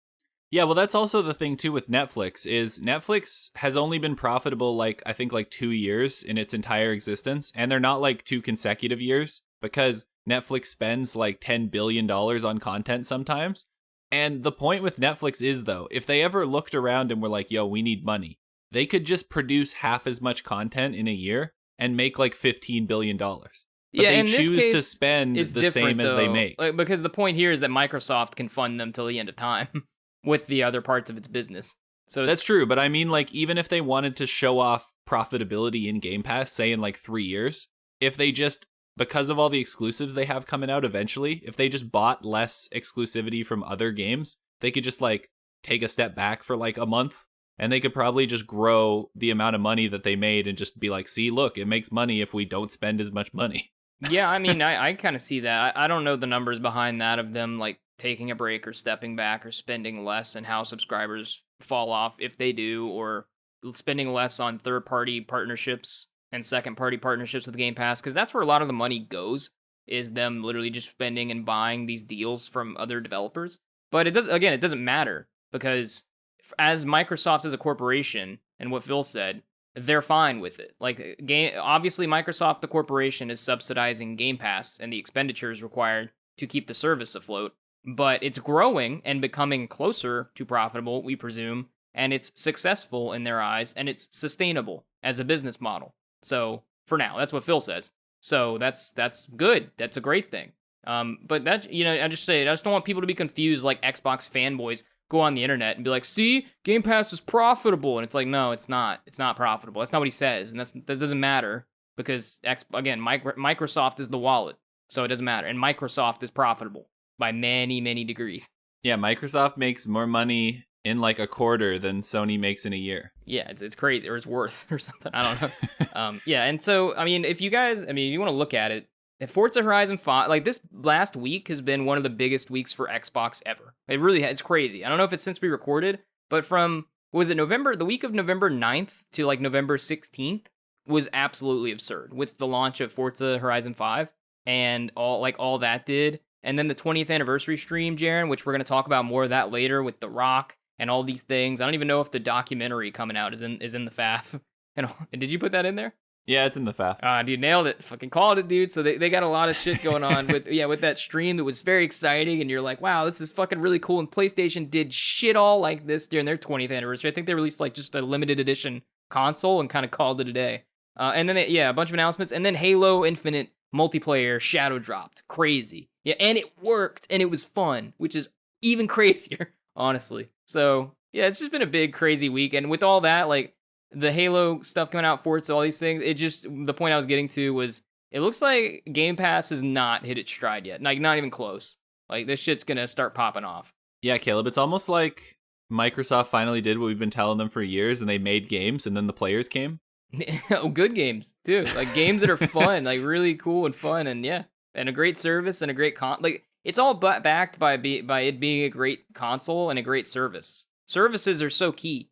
Yeah, well, that's also the thing, too, with Netflix, is Netflix has only been profitable, I think 2 years in its entire existence, and they're not 2 consecutive years, because Netflix spends $10 billion on content sometimes. And the point with Netflix is, though, if they ever looked around and were like, yo, we need money, they could just produce half as much content in a year and make $15 billion. But they choose to spend the same as they make. Because the point here is that Microsoft can fund them till the end of time. With the other parts of its business. So that's true, but I mean, even if they wanted to show off profitability in Game Pass, say in 3 years, if they just, because of all the exclusives they have coming out eventually, if they just bought less exclusivity from other games, they could just take a step back for a month, and they could probably just grow the amount of money that they made and just be like, see, look, it makes money if we don't spend as much money. Yeah, I mean, I kind of see that. I don't know the numbers behind that of them, taking a break or stepping back or spending less and how subscribers fall off if they do, or spending less on third-party partnerships and second-party partnerships with Game Pass, because that's where a lot of the money goes, is them literally just spending and buying these deals from other developers. But it doesn't matter, because as Microsoft as a corporation, and what Phil said, they're fine with it. Like, obviously, Microsoft, the corporation, is subsidizing Game Pass and the expenditures required to keep the service afloat. But it's growing and becoming closer to profitable, we presume, and it's successful in their eyes, and it's sustainable as a business model. So, for now, that's what Phil says. So that's good. That's a great thing. But that, I just don't want people to be confused, like Xbox fanboys go on the internet and be like, see, Game Pass is profitable. And it's like, no, it's not. It's not profitable. That's not what he says. And that doesn't matter because, Microsoft is the wallet. So it doesn't matter. And Microsoft is profitable by many, many degrees. Yeah, Microsoft makes more money in like a quarter than Sony makes in a year. Yeah, it's crazy, or it's worth, or something. I don't know. Yeah, and so, if you guys, you want to look at it, if Forza Horizon 5, like this last week has been one of the biggest weeks for Xbox ever. It really has. It's crazy. I don't know if it's since we recorded, but from, was it the week of November 9th to like November 16th was absolutely absurd with the launch of Forza Horizon 5 and all that did. And then the 20th anniversary stream, Jaren, which we're going to talk about more of that later with The Rock and all these things. I don't even know if the documentary coming out is in the FAF. And did you put that in there? Yeah, it's in the FAF. Dude, nailed it. Fucking called it, dude. So they got a lot of shit going on with that stream that was very exciting. And you're like, wow, this is fucking really cool. And PlayStation did shit all like this during their 20th anniversary. I think they released like just a limited edition console and kind of called it a day. And then, a bunch of announcements. And then Halo Infinite multiplayer shadow dropped. Crazy. Yeah, and it worked. And it was fun, which is even crazier, honestly. So, yeah, it's just been a big, crazy week. And with all that, like, the Halo stuff coming out, Forza, all these things, the point I was getting to was, it looks like Game Pass has not hit its stride yet. Like, not even close. Like, this shit's gonna start popping off. Yeah, Caleb, it's almost like Microsoft finally did what we've been telling them for years, and they made games, and then the players came. Good games, too. Like, games that are fun, like, really cool and fun, and yeah. And a great service and a great like, it's all backed by it being a great console and a great service. Services are so key,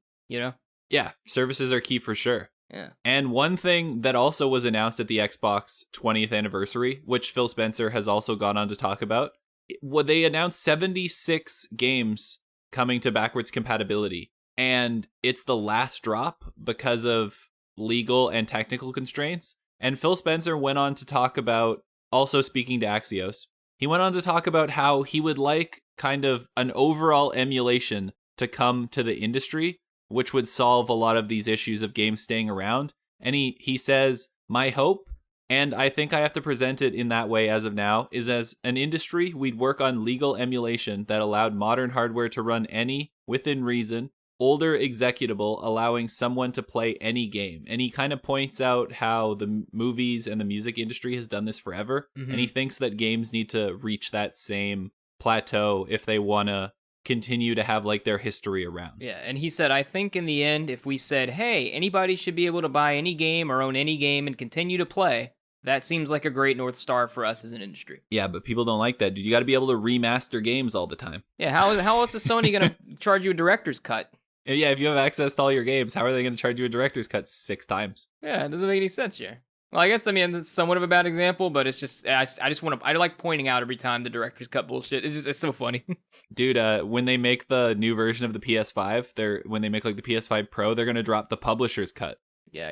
Yeah, services are key for sure. Yeah. And one thing that also was announced at the Xbox 20th anniversary, which Phil Spencer has also gone on to talk about, they announced 76 games coming to backwards compatibility. And it's the last drop because of legal and technical constraints. And Phil Spencer went on to talk about, also speaking to Axios, he went on to talk about how he would like kind of an overall emulation to come to the industry, which would solve a lot of these issues of games staying around. And he says, my hope, and I think I have to present it in that way as of now, is as an industry, we'd work on legal emulation that allowed modern hardware to run any, within reason, older executable, allowing someone to play any game. And he kind of points out how the movies and the music industry has done this forever. Mm-hmm. And he thinks that games need to reach that same plateau if they want to continue to have like their history around. Yeah, and he said, I think in the end, if we said, hey, anybody should be able to buy any game or own any game and continue to play, that seems like a great North Star for us as an industry. Yeah, but people don't like that, dude. You got to be able to remaster games all the time. Yeah, how else is Sony going to charge you a director's cut? Yeah, if you have access to all your games, how are they going to charge you a director's cut 6 times? Yeah, it doesn't make any sense here. Well, I guess, that's somewhat of a bad example, but it's just, I like pointing out every time the director's cut bullshit. It's so funny. Dude, when they make the new version of the PS5, when they make like the PS5 Pro, they're going to drop the publisher's cut. Yeah,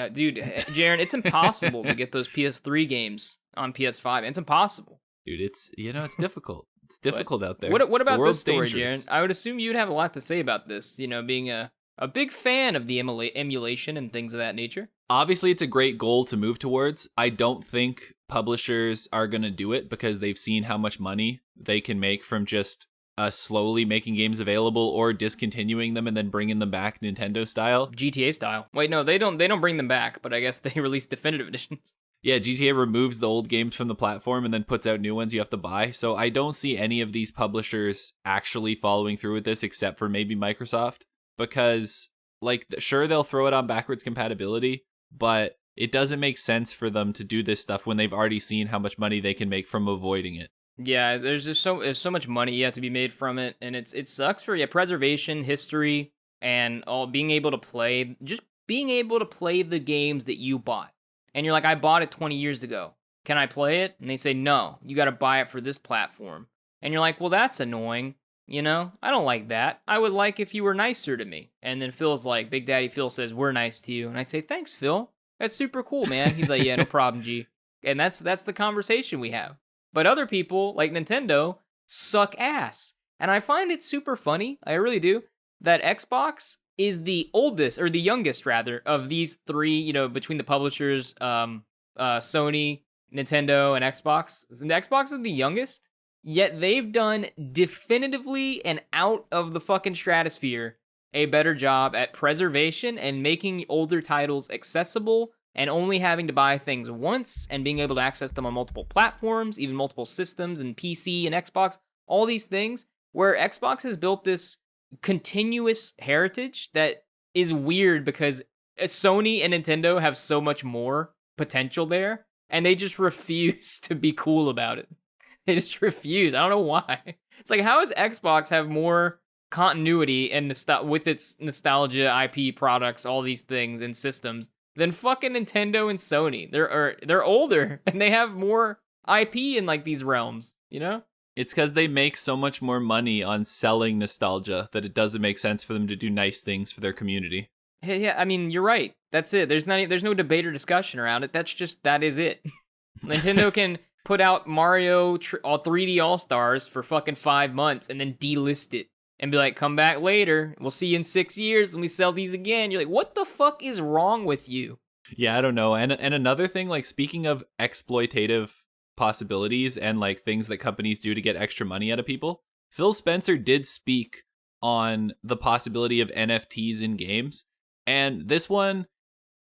dude, Jaren, it's impossible to get those PS3 games on PS5. It's impossible. Dude, it's difficult. It's difficult out there. What about this story, Jaren? I would assume you'd have a lot to say about this, being a big fan of the emulation and things of that nature. Obviously, it's a great goal to move towards. I don't think publishers are going to do it because they've seen how much money they can make from just slowly making games available or discontinuing them and then bringing them back Nintendo style. GTA style. Wait, no, they don't bring them back, but I guess they release definitive editions. Yeah, GTA removes the old games from the platform and then puts out new ones you have to buy. So I don't see any of these publishers actually following through with this except for maybe Microsoft. Because, like, sure, they'll throw it on backwards compatibility, but it doesn't make sense for them to do this stuff when they've already seen how much money they can make from avoiding it. Yeah, there's so much money yet to be made from it, and it sucks for preservation, history, and all being able to play the games that you bought. And you're like, I bought it 20 years ago. Can I play it? And they say, no, you got to buy it for this platform. And you're like, well, that's annoying. you know? I don't like that. I would like if you were nicer to me. And then Phil's like, Big Daddy Phil says, we're nice to you. And I say, thanks, Phil. That's super cool, man. He's like, yeah, no problem, G. And that's the conversation we have. But other people, like Nintendo, suck ass. And I find it super funny, I really do, that Xbox is the oldest, or the youngest, rather, of these three, you know, between the publishers, Sony, Nintendo, and Xbox. And the Xbox is the youngest, yet they've done definitively and out of the fucking stratosphere a better job at preservation and making older titles accessible and only having to buy things once and being able to access them on multiple platforms, even multiple systems and PC and Xbox, all these things, where Xbox has built this continuous heritage that is weird because Sony and Nintendo have so much more potential there, and they just refuse to be cool about it. They just refuse. I don't know why. It's like, how does Xbox have more continuity and with its nostalgia IP products, all these things and systems, than fucking Nintendo and Sony? They're older and they have more IP in like these realms, you know? It's because they make so much more money on selling nostalgia that it doesn't make sense for them to do nice things for their community. Yeah, I mean, you're right. That's it. There's no debate or discussion around it. That is it. Nintendo can put out Mario 3D All-Stars for fucking 5 months and then delist it and be like, come back later. We'll see you in 6 years when we sell these again. You're like, what the fuck is wrong with you? Yeah, I don't know. And another thing, like, speaking of exploitative possibilities and like things that companies do to get extra money out of people, Phil Spencer did speak on the possibility of NFTs in games. And this one,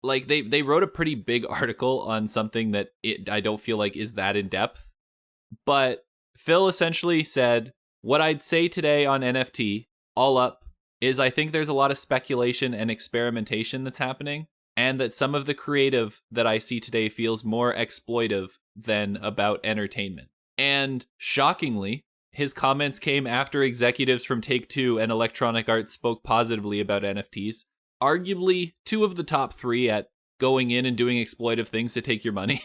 like, they wrote a pretty big article on something that I don't feel like is that in depth. But Phil essentially said, what I'd say today on NFT, all up, is I think there's a lot of speculation and experimentation that's happening, and that some of the creative that I see today feels more exploitive than about entertainment. And shockingly, his comments came after executives from Take-Two and Electronic Arts spoke positively about NFTs. Arguably, two of the top three at going in and doing exploitive things to take your money.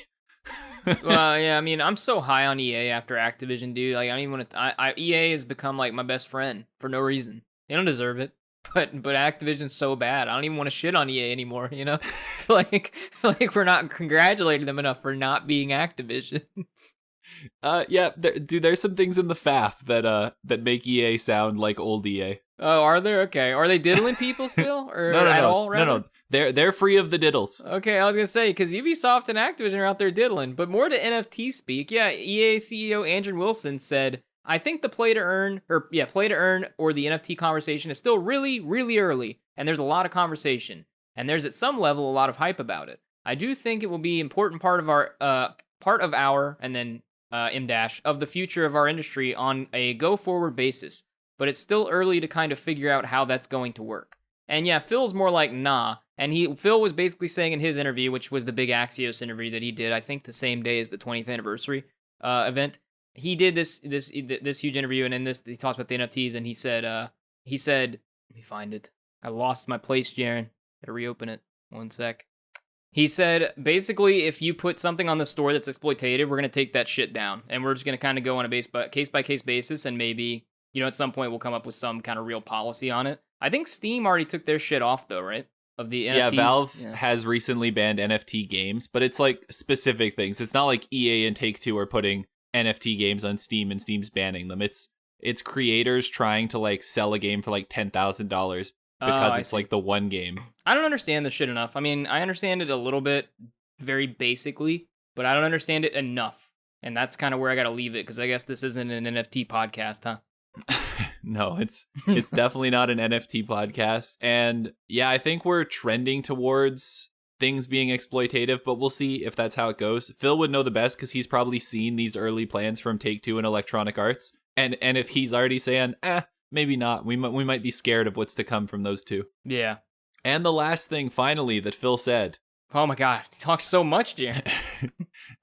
Well, yeah, I mean, I'm so high on EA after Activision, dude. Like, I don't even want to. EA has become like my best friend for no reason. They don't deserve it, but Activision's so bad. I don't even want to shit on EA anymore. You know, I feel like we're not congratulating them enough for not being Activision. Yeah, there's some things in the FAF that make EA sound like old EA. Oh, are there? Okay. Are they diddling people still? Or at all? No. They're free of the diddles. Okay, I was going to say, because Ubisoft and Activision are out there diddling. But more to NFT speak, yeah, EA CEO Andrew Wilson said, I think the play to earn or the NFT conversation is still really, really early. And there's a lot of conversation. And there's at some level a lot of hype about it. I do think it will be an important part of our, and then of the future of our industry on a go-forward basis. But it's still early to kind of figure out how that's going to work. And yeah, Phil's more like, nah. And Phil was basically saying in his interview, which was the big Axios interview that he did, I think the same day as the 20th anniversary event. He did this huge interview, and in this he talks about the NFTs, and he said, let me find it. I lost my place, Jaren. Gotta reopen it. 1 sec. He said, basically, if you put something on the store that's exploitative, we're gonna take that shit down, and we're just gonna kind of go on a case-by-case basis, and maybe, you know, at some point we'll come up with some kind of real policy on it. I think Steam already took their shit off, though, right? Of the NFTs. Yeah, Valve has recently banned NFT games, but it's like specific things. It's not like EA and Take-Two are putting NFT games on Steam and Steam's banning them. It's creators trying to like sell a game for like $10,000 because it's like the one game. I don't understand this shit enough. I mean, I understand it a little bit, very basically, but I don't understand it enough. And that's kind of where I got to leave it, because I guess this isn't an NFT podcast, huh? No, it's definitely not an NFT podcast. And yeah, I think we're trending towards things being exploitative, but we'll see if that's how it goes. Phil would know the best because he's probably seen these early plans from Take-Two and Electronic Arts. And if he's already saying, maybe not, we might be scared of what's to come from those two. Yeah. And the last thing, finally, that Phil said. Oh my God, he talks so much, Jared.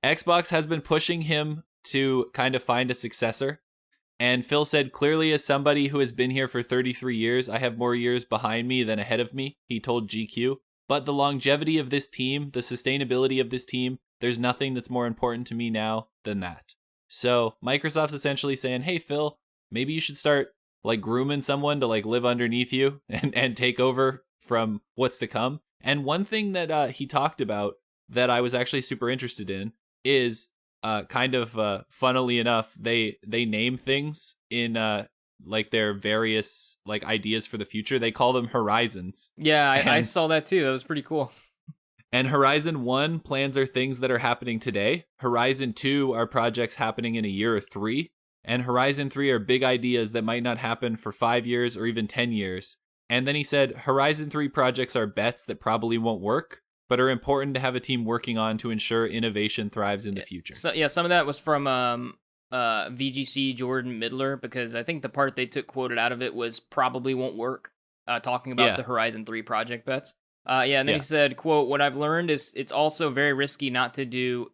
Xbox has been pushing him to kind of find a successor. And Phil said, clearly as somebody who has been here for 33 years, I have more years behind me than ahead of me, he told GQ. But the longevity of this team, the sustainability of this team, there's nothing that's more important to me now than that. So Microsoft's essentially saying, hey, Phil, maybe you should start like grooming someone to like live underneath you and take over from what's to come. And one thing that he talked about that I was actually super interested in is funnily enough, they name things in like their various like ideas for the future. They call them horizons. Yeah, I saw that too. That was pretty cool. And Horizon 1 plans are things that are happening today. Horizon 2 are projects happening in a year or 3. And Horizon 3 are big ideas that might not happen for 5 years or even 10 years. And then he said Horizon 3 projects are bets that probably won't work, but are important to have a team working on to ensure innovation thrives in the future. So, yeah, some of that was from VGC Jordan Midler, because I think the part they took quoted out of it was probably won't work, talking about the Horizon 3 project bets. And then he said, quote, "What I've learned is it's also very risky not to do,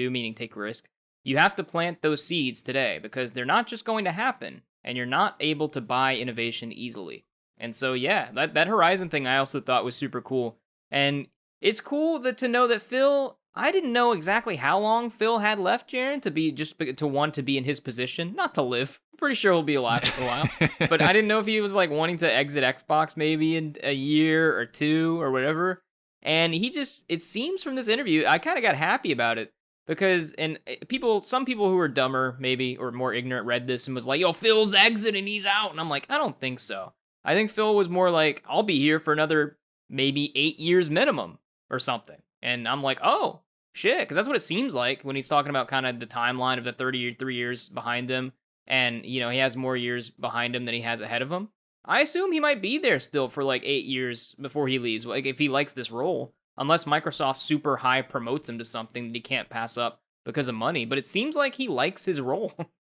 meaning take risk. You have to plant those seeds today because they're not just going to happen, and you're not able to buy innovation easily." And so, yeah, that Horizon thing I also thought was super cool. And it's cool to know that Phil, I didn't know exactly how long Phil had left, Jaren, to want to be in his position, not to live. I'm pretty sure he'll be alive for a while. But I didn't know if he was like wanting to exit Xbox maybe in a year or two or whatever. And it seems from this interview, I kind of got happy about it because, some people who are dumber maybe or more ignorant read this and was like, "Yo, Phil's exiting, he's out." And I'm like, I don't think so. I think Phil was more like, "I'll be here for another maybe 8 years minimum or something." And I'm like, oh, shit, because that's what it seems like when he's talking about kind of the timeline of the 33 years behind him. And, he has more years behind him than he has ahead of him. I assume he might be there still for like 8 years before he leaves, like if he likes this role, unless Microsoft super high promotes him to something that he can't pass up because of money. But it seems like he likes his role.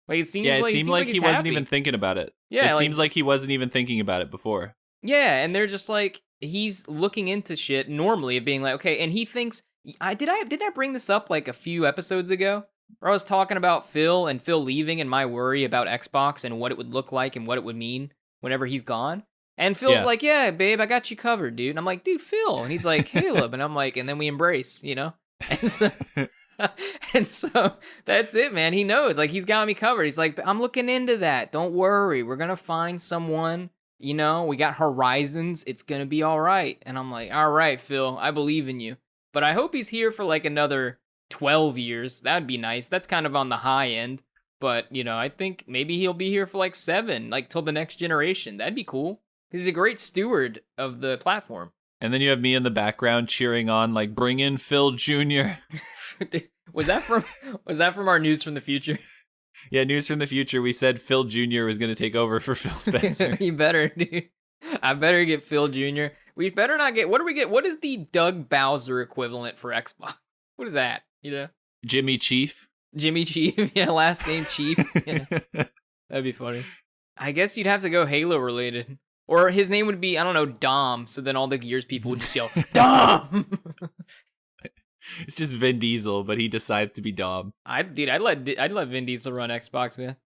It seemed like he wasn't even thinking about it. Yeah, it seems like he wasn't even thinking about it before. Yeah, and they're just like, he's looking into shit normally of being like, okay, and he thinks, did I bring this up like a few episodes ago? Where I was talking about Phil leaving and my worry about Xbox and what it would look like and what it would mean whenever he's gone. And Phil's like, "Yeah, babe, I got you covered, dude." And I'm like, "Dude, Phil." And he's like, "Caleb." And I'm like, and then we embrace, And so, and so that's it, man. He knows, like, he's got me covered. He's like, "I'm looking into that. Don't worry. We're going to find someone. We got horizons. It's going to be all right." And I'm like, "All right, Phil, I believe in you." But I hope he's here for like another 12 years. That'd be nice. That's kind of on the high end. But, I think maybe he'll be here for like 7, like till the next generation. That'd be cool. He's a great steward of the platform. And then you have me in the background cheering on, like, "Bring in Phil Jr." Was that from our News from the Future? Yeah, News from the Future. We said Phil Jr. was going to take over for Phil Spencer. You better, dude. I better get Phil Jr. We better not get... What do we get? What is the Doug Bowser equivalent for Xbox? What is that? Jimmy Chief. Jimmy Chief. Yeah, last name Chief. Yeah. That'd be funny. I guess you'd have to go Halo related. Or his name would be, I don't know, Dom. So then all the Gears people would just yell, "Dom!" It's just Vin Diesel, but he decides to be Dom. I'd let Vin Diesel run Xbox, man.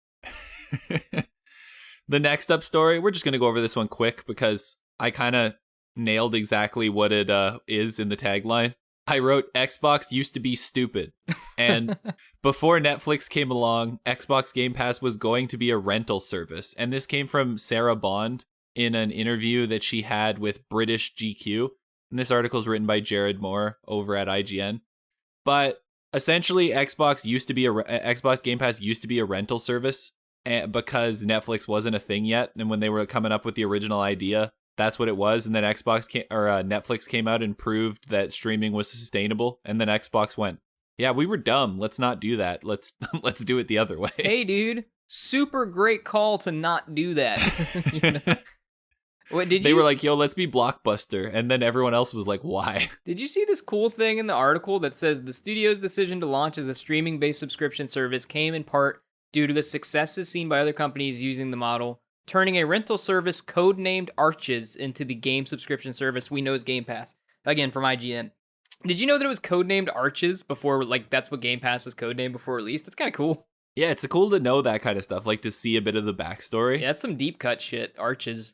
The next up story, we're just going to go over this one quick because I kind of nailed exactly what it is in the tagline. I wrote, "Xbox used to be stupid." And before Netflix came along, Xbox Game Pass was going to be a rental service. And this came from Sarah Bond in an interview that she had with British GQ. And this article is written by Jared Moore over at IGN. But essentially, Xbox Game Pass used to be a rental service because Netflix wasn't a thing yet. And when they were coming up with the original idea, that's what it was. And then Netflix came out and proved that streaming was sustainable. And then Xbox went, "Yeah, we were dumb. Let's not do that. Let's do it the other way." Hey, dude, super great call to not do that. They were like, "Yo, let's be Blockbuster," and then everyone else was like, "Why?" Did you see this cool thing in the article that says the studio's decision to launch as a streaming-based subscription service came in part due to the successes seen by other companies using the model, turning a rental service codenamed Arches into the game subscription service we know as Game Pass. Again, from IGN. Did you know that it was codenamed Arches before, like, that's what Game Pass was codenamed before release? That's kind of cool. Yeah, it's cool to know that kind of stuff, like to see a bit of the backstory. Yeah, that's some deep cut shit. Arches.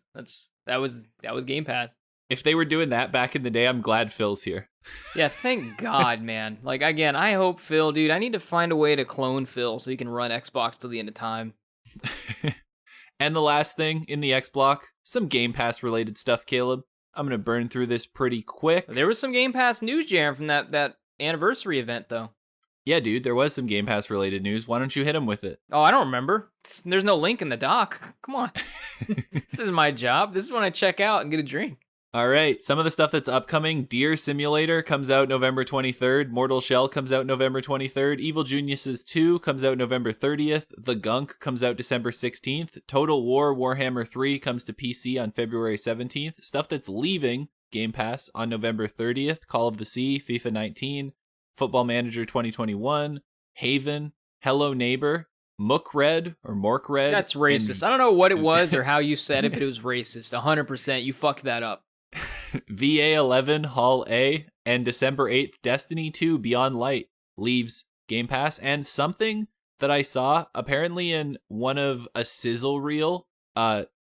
That was Game Pass. If they were doing that back in the day, I'm glad Phil's here. Yeah, thank God, man. Like, again, I hope Phil, dude, I need to find a way to clone Phil so he can run Xbox till the end of time. And the last thing in the X block, some Game Pass related stuff, Caleb. I'm going to burn through this pretty quick. There was some Game Pass news, Jaron, from that anniversary event, though. Yeah, dude, there was some Game Pass related news. Why don't you hit him with it? Oh, I don't remember. There's no link in the doc. Come on. This is my job. This is when I check out and get a drink. All right, some of the stuff that's upcoming. Deer Simulator comes out November 23rd. Mortal Shell comes out November 23rd. Evil Geniuses 2 comes out November 30th. The Gunk comes out December 16th. Total War Warhammer 3 comes to PC on February 17th. Stuff that's leaving Game Pass on November 30th. Call of the Sea, FIFA 19, Football Manager 2021, Haven, Hello Neighbor, Mook Red or Mork Red. That's racist. I don't know what it was or how you said it, but it was racist. 100%. You fucked that up. VA11 Hall A, and December 8th, Destiny 2 Beyond Light leaves Game Pass. And something that I saw apparently in one of a sizzle reel,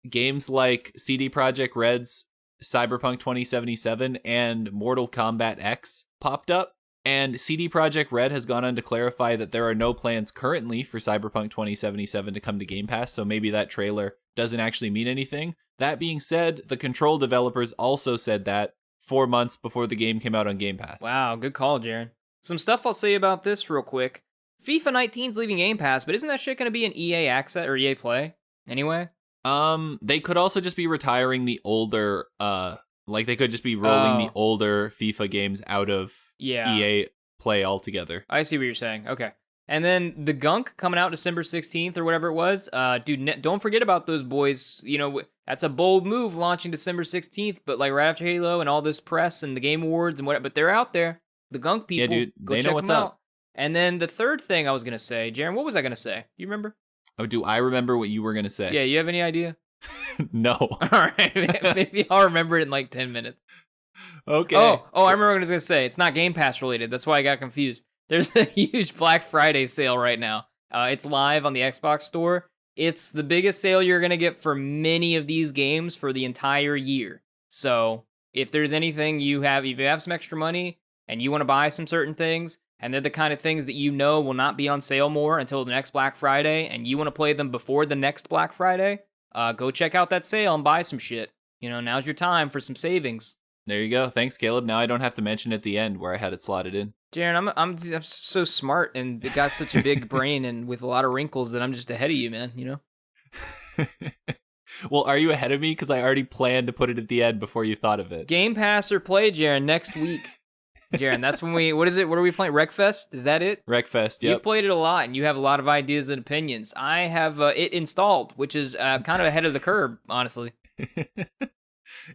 games like CD Projekt Red's Cyberpunk 2077 and Mortal Kombat X popped up. And CD Projekt Red has gone on to clarify that there are no plans currently for Cyberpunk 2077 to come to Game Pass, so maybe that trailer doesn't actually mean anything. That being said, the Control developers also said that 4 months before the game came out on Game Pass. Wow, good call, Jaron. Some stuff I'll say about this real quick. FIFA 19's leaving Game Pass, but isn't that shit going to be an EA Access or EA Play anyway? They could also just be retiring the older, they could just be rolling the older FIFA games out of EA Play altogether. I see what you're saying. Okay. And then the Gunk coming out December 16th or whatever it was. Dude, don't forget about those boys. You know, that's a bold move launching December 16th, but like right after Halo and all this press and the Game Awards and whatever, but they're out there. The Gunk people, yeah, dude, go they check know what's them up. out. And then the third thing I was going to say, Jaron, what was I going to say? You remember? Oh, do I remember what you were going to say? Yeah, you have any idea? No. All right, maybe I'll remember it in like 10 minutes. Okay. Oh, I remember what I was going to say. It's not Game Pass related. That's why I got confused. There's a huge Black Friday sale right now. It's live on the Xbox store. It's the biggest sale you're going to get for many of these games for the entire year. So if there's anything if you have some extra money and you want to buy some certain things, and they're the kind of things that you know will not be on sale more until the next Black Friday, and you want to play them before the next Black Friday, go check out that sale and buy some shit. You know, now's your time for some savings. There you go. Thanks, Caleb. Now I don't have to mention at the end where I had it slotted in. Jaron, I'm so smart and got such a big brain and with a lot of wrinkles that I'm just ahead of you, man, you know? Well, are you ahead of me? Because I already planned to put it at the end before you thought of it. Game Pass or Play, Jaron, next week. Jaron, that's when what is it? What are we playing? Wreckfest? Is that it? Wreckfest, yep. You've played it a lot and you have a lot of ideas and opinions. I have it installed, which is kind of ahead of the curve, honestly.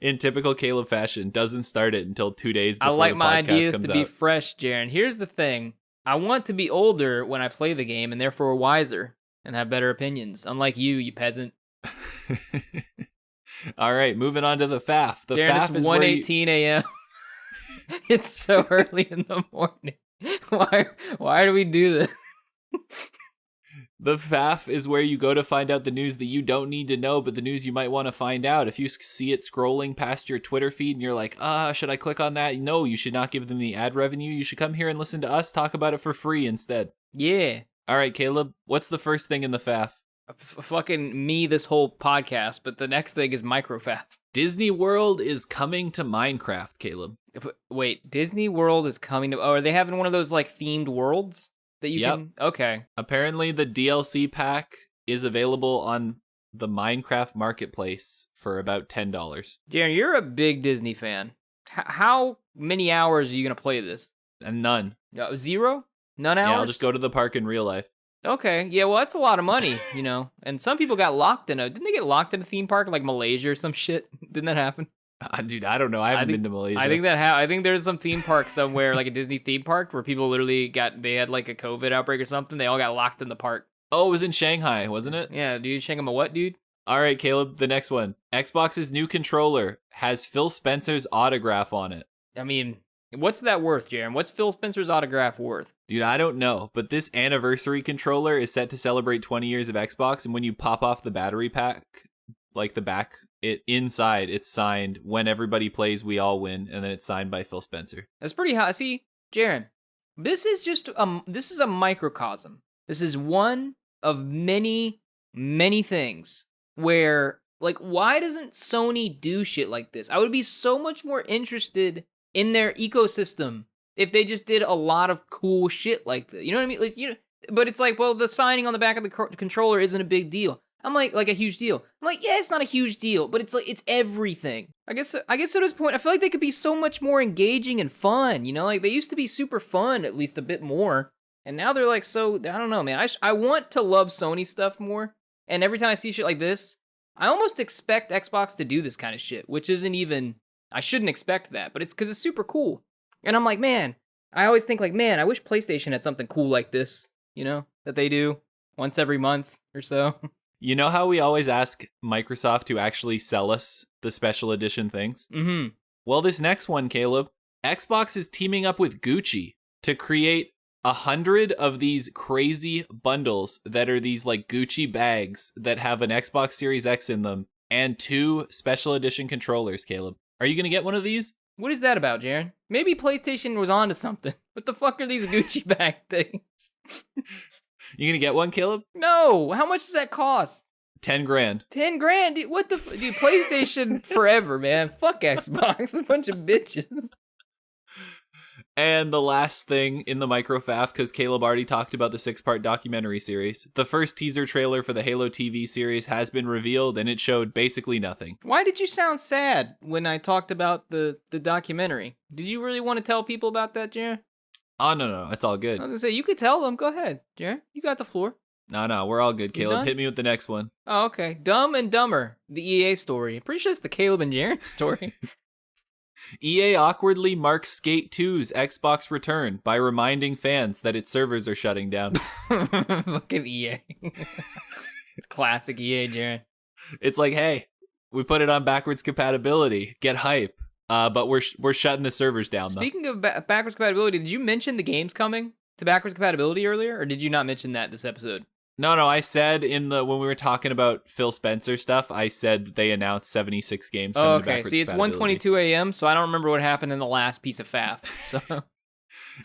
In typical Caleb fashion, doesn't start it until 2 days before I like the my podcast ideas comes to be out. fresh, Jaron. Here's the thing. I want to be older when I play the game and therefore wiser and have better opinions, unlike you peasant. All right, moving on to the FAF. The Jaron, FAF it's is 1:18 a.m. It's so early in the morning. Why do we do this? The FAF is where you go to find out the news that you don't need to know, but the news you might want to find out. If you see it scrolling past your Twitter feed and you're like, should I click on that? No, you should not give them the ad revenue. You should come here and listen to us talk about it for free instead. Yeah. All right, Caleb, what's the first thing in the FAF? Fucking me this whole podcast, but the next thing is microfaf. Disney World is coming to Minecraft, Caleb. Wait, Disney World is coming to... Oh, are they having one of those, like, themed worlds that you can... Okay. Apparently, the DLC pack is available on the Minecraft marketplace for about $10. Jaron, you're a big Disney fan. How many hours are you going to play this? And none. 0? None hours? Yeah, I'll just go to the park in real life. Okay, yeah, well, that's a lot of money, you know. And some people got locked in didn't they get locked in a theme park in, like, Malaysia or some shit? Didn't that happen? Dude, I don't know. I haven't been to Malaysia. I think I think there's some theme park somewhere, like a Disney theme park, where people literally they had, like, a COVID outbreak or something. They all got locked in the park. Oh, it was in Shanghai, wasn't it? Yeah, dude, Shanghai what, dude? All right, Caleb, the next one. Xbox's new controller has Phil Spencer's autograph on it. I mean... What's that worth, Jaron? What's Phil Spencer's autograph worth? Dude, I don't know, but this anniversary controller is set to celebrate 20 years of Xbox, and when you pop off the battery pack, like the back, inside, it's signed, when everybody plays, we all win, and then it's signed by Phil Spencer. That's pretty hot. See, Jaron, this is just this is a microcosm. This is one of many, many things where, like, why doesn't Sony do shit like this? I would be so much more interested in their ecosystem if they just did a lot of cool shit like this. You know what I mean? Like, but it's like, well, the signing on the back of the controller isn't a big deal. I'm like a huge deal. I'm like, yeah, it's not a huge deal, but it's like, it's everything. I guess at this point, I feel like they could be so much more engaging and fun, you know? Like, they used to be super fun, at least a bit more, and now they're like, so, I don't know, man. I want to love Sony stuff more, and every time I see shit like this, I almost expect Xbox to do this kind of shit, which isn't even, I shouldn't expect that, but it's because it's super cool. And I'm like, man, I always think like, man, I wish PlayStation had something cool like this, you know, that they do once every month or so. You know how we always ask Microsoft to actually sell us the special edition things? Mm-hmm. Well, this next one, Caleb, Xbox is teaming up with Gucci to create 100 of these crazy bundles that are these like Gucci bags that have an Xbox Series X in them and 2 special edition controllers, Caleb. Are you going to get one of these? What is that about, Jaren? Maybe PlayStation was onto something. What the fuck are these Gucci bag things? You gonna get one, Caleb? No. How much does that cost? 10 grand. 10 grand? Dude, what the dude, PlayStation forever, man. Fuck Xbox. A bunch of bitches. And the last thing in the microfaff, because Caleb already talked about the 6-part documentary series, the first teaser trailer for the Halo TV series has been revealed, and it showed basically nothing. Why did you sound sad when I talked about the documentary? Did you really want to tell people about that, Jaren? Oh, no, it's all good. I was gonna say, you could tell them. Go ahead, Jaren. You got the floor. No, we're all good, Caleb. Hit me with the next one. Oh, okay. Dumb and Dumber, the EA story. I'm pretty sure it's the Caleb and Jaren story. EA awkwardly marks Skate 2's Xbox return by reminding fans that its servers are shutting down. Fucking EA. Classic EA, Jaren. It's like, hey, we put it on backwards compatibility. Get hype. But we're shutting the servers down, though. Speaking of backwards compatibility, did you mention the game's coming to backwards compatibility earlier, or did you not mention that this episode? No, I said when we were talking about Phil Spencer stuff, I said they announced 76 games coming to backwards See, it's compatibility. 1:22 a.m., so I don't remember what happened in the last piece of faff. So.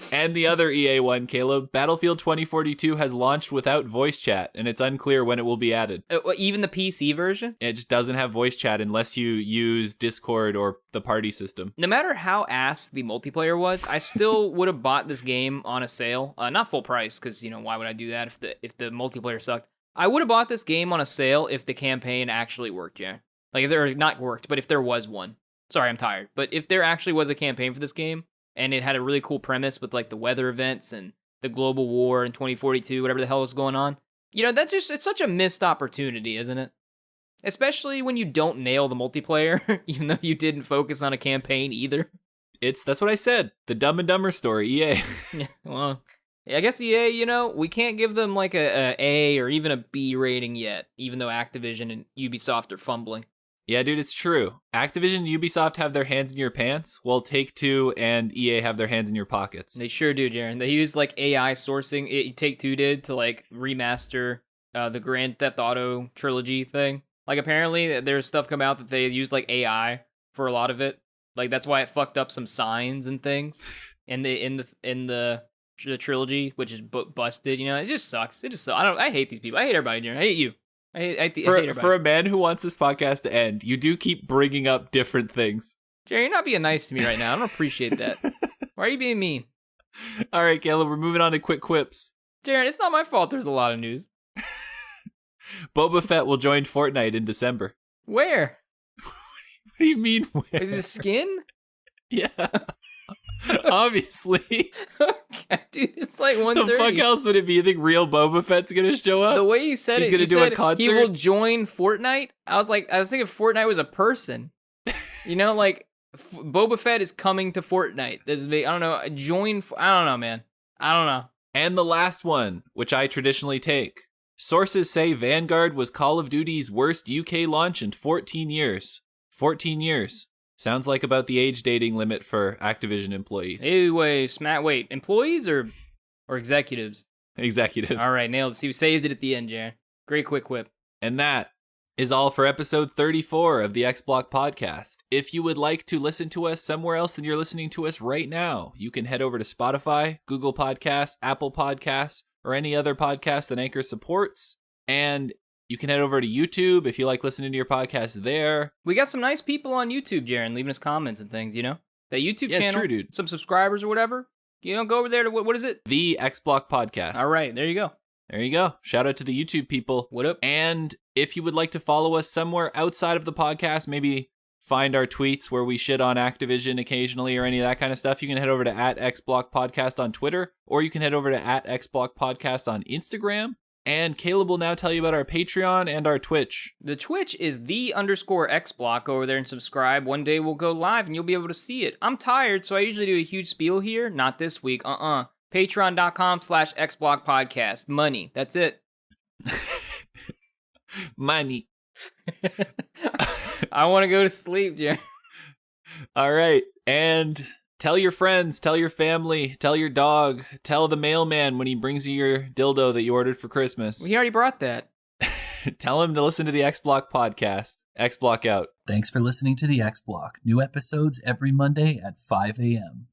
And the other EA one, Caleb, Battlefield 2042 has launched without voice chat, and it's unclear when it will be added. Even the PC version? It just doesn't have voice chat unless you use Discord or the party system. No matter how ass the multiplayer was, I still would have bought this game on a sale. Not full price, because, why would I do that if the multiplayer sucked? I would have bought this game on a sale if the campaign actually worked, yeah. Like, if there not worked, but if there was one. Sorry, I'm tired. But if there actually was a campaign for this game, and it had a really cool premise with, like, the weather events and the global war in 2042, whatever the hell was going on. It's such a missed opportunity, isn't it? Especially when you don't nail the multiplayer, even though you didn't focus on a campaign either. That's what I said. The Dumb and Dumber story, EA. Yeah, well, I guess EA, we can't give them, like, a or even a B rating yet, even though Activision and Ubisoft are fumbling. Yeah, dude, it's true. Activision and Ubisoft have their hands in your pants, while Take-Two and EA have their hands in your pockets. They sure do, Jaren. They use, like, AI sourcing. Take-Two did to, like, remaster the Grand Theft Auto trilogy thing. Like, apparently, there's stuff come out that they use, like, AI for a lot of it. Like, that's why it fucked up some signs and things in the trilogy, which is busted. It just sucks. I hate these people. I hate everybody, Jaren. I hate you. I hate everybody. For a man who wants this podcast to end, you do keep bringing up different things. Jerry, you're not being nice to me right now. I don't appreciate that. Why are you being mean? All right, Caleb, we're moving on to quick quips. Jared, it's not my fault there's a lot of news. Boba Fett will join Fortnite in December. Where? What do you mean where? Is it skin? Yeah. Obviously. Okay, dude, it's like 1:30. The fuck else would it be? You think real Boba Fett's gonna show up? The way you said He's gonna do a concert? He will join Fortnite. I was thinking Fortnite was a person. Like Boba Fett is coming to Fortnite. I don't know. I don't know, man. I don't know. And the last one, which I traditionally take. Sources say Vanguard was Call of Duty's worst UK launch in 14 years. 14 years. Sounds like about the age dating limit for Activision employees. Wait, employees or executives? Executives. All right, nailed it. See, we saved it at the end, Jared. Great quick whip. And that is all for episode 34 of the X-Block podcast. If you would like to listen to us somewhere else than you're listening to us right now, you can head over to Spotify, Google Podcasts, Apple Podcasts, or any other podcast that Anchor supports. And You can head over to YouTube if you like listening to your podcast there. We got some nice people on YouTube, Jaren, leaving us comments and things, you know? That YouTube channel, it's true, dude. Some subscribers or whatever. You know, go over there to, what is it? The X Block Podcast. All right, there you go. There you go. Shout out to the YouTube people. What up? And if you would like to follow us somewhere outside of the podcast, maybe find our tweets where we shit on Activision occasionally or any of that kind of stuff, you can head over to @XBlockPodcast on Twitter, or you can head over to @XBlockPodcast on Instagram. And Caleb will now tell you about our Patreon and our Twitch. The Twitch is _XBlock. Go over there and subscribe. One day we'll go live and you'll be able to see it. I'm tired, so I usually do a huge spiel here. Not this week. Patreon.com/XBlockPodcast. Money. That's it. Money. I want to go to sleep, Jerry. All right. And tell your friends, tell your family, tell your dog, tell the mailman when he brings you your dildo that you ordered for Christmas. He already brought that. Tell him to listen to the X Block podcast. X Block out. Thanks for listening to the X Block. New episodes every Monday at 5 a.m.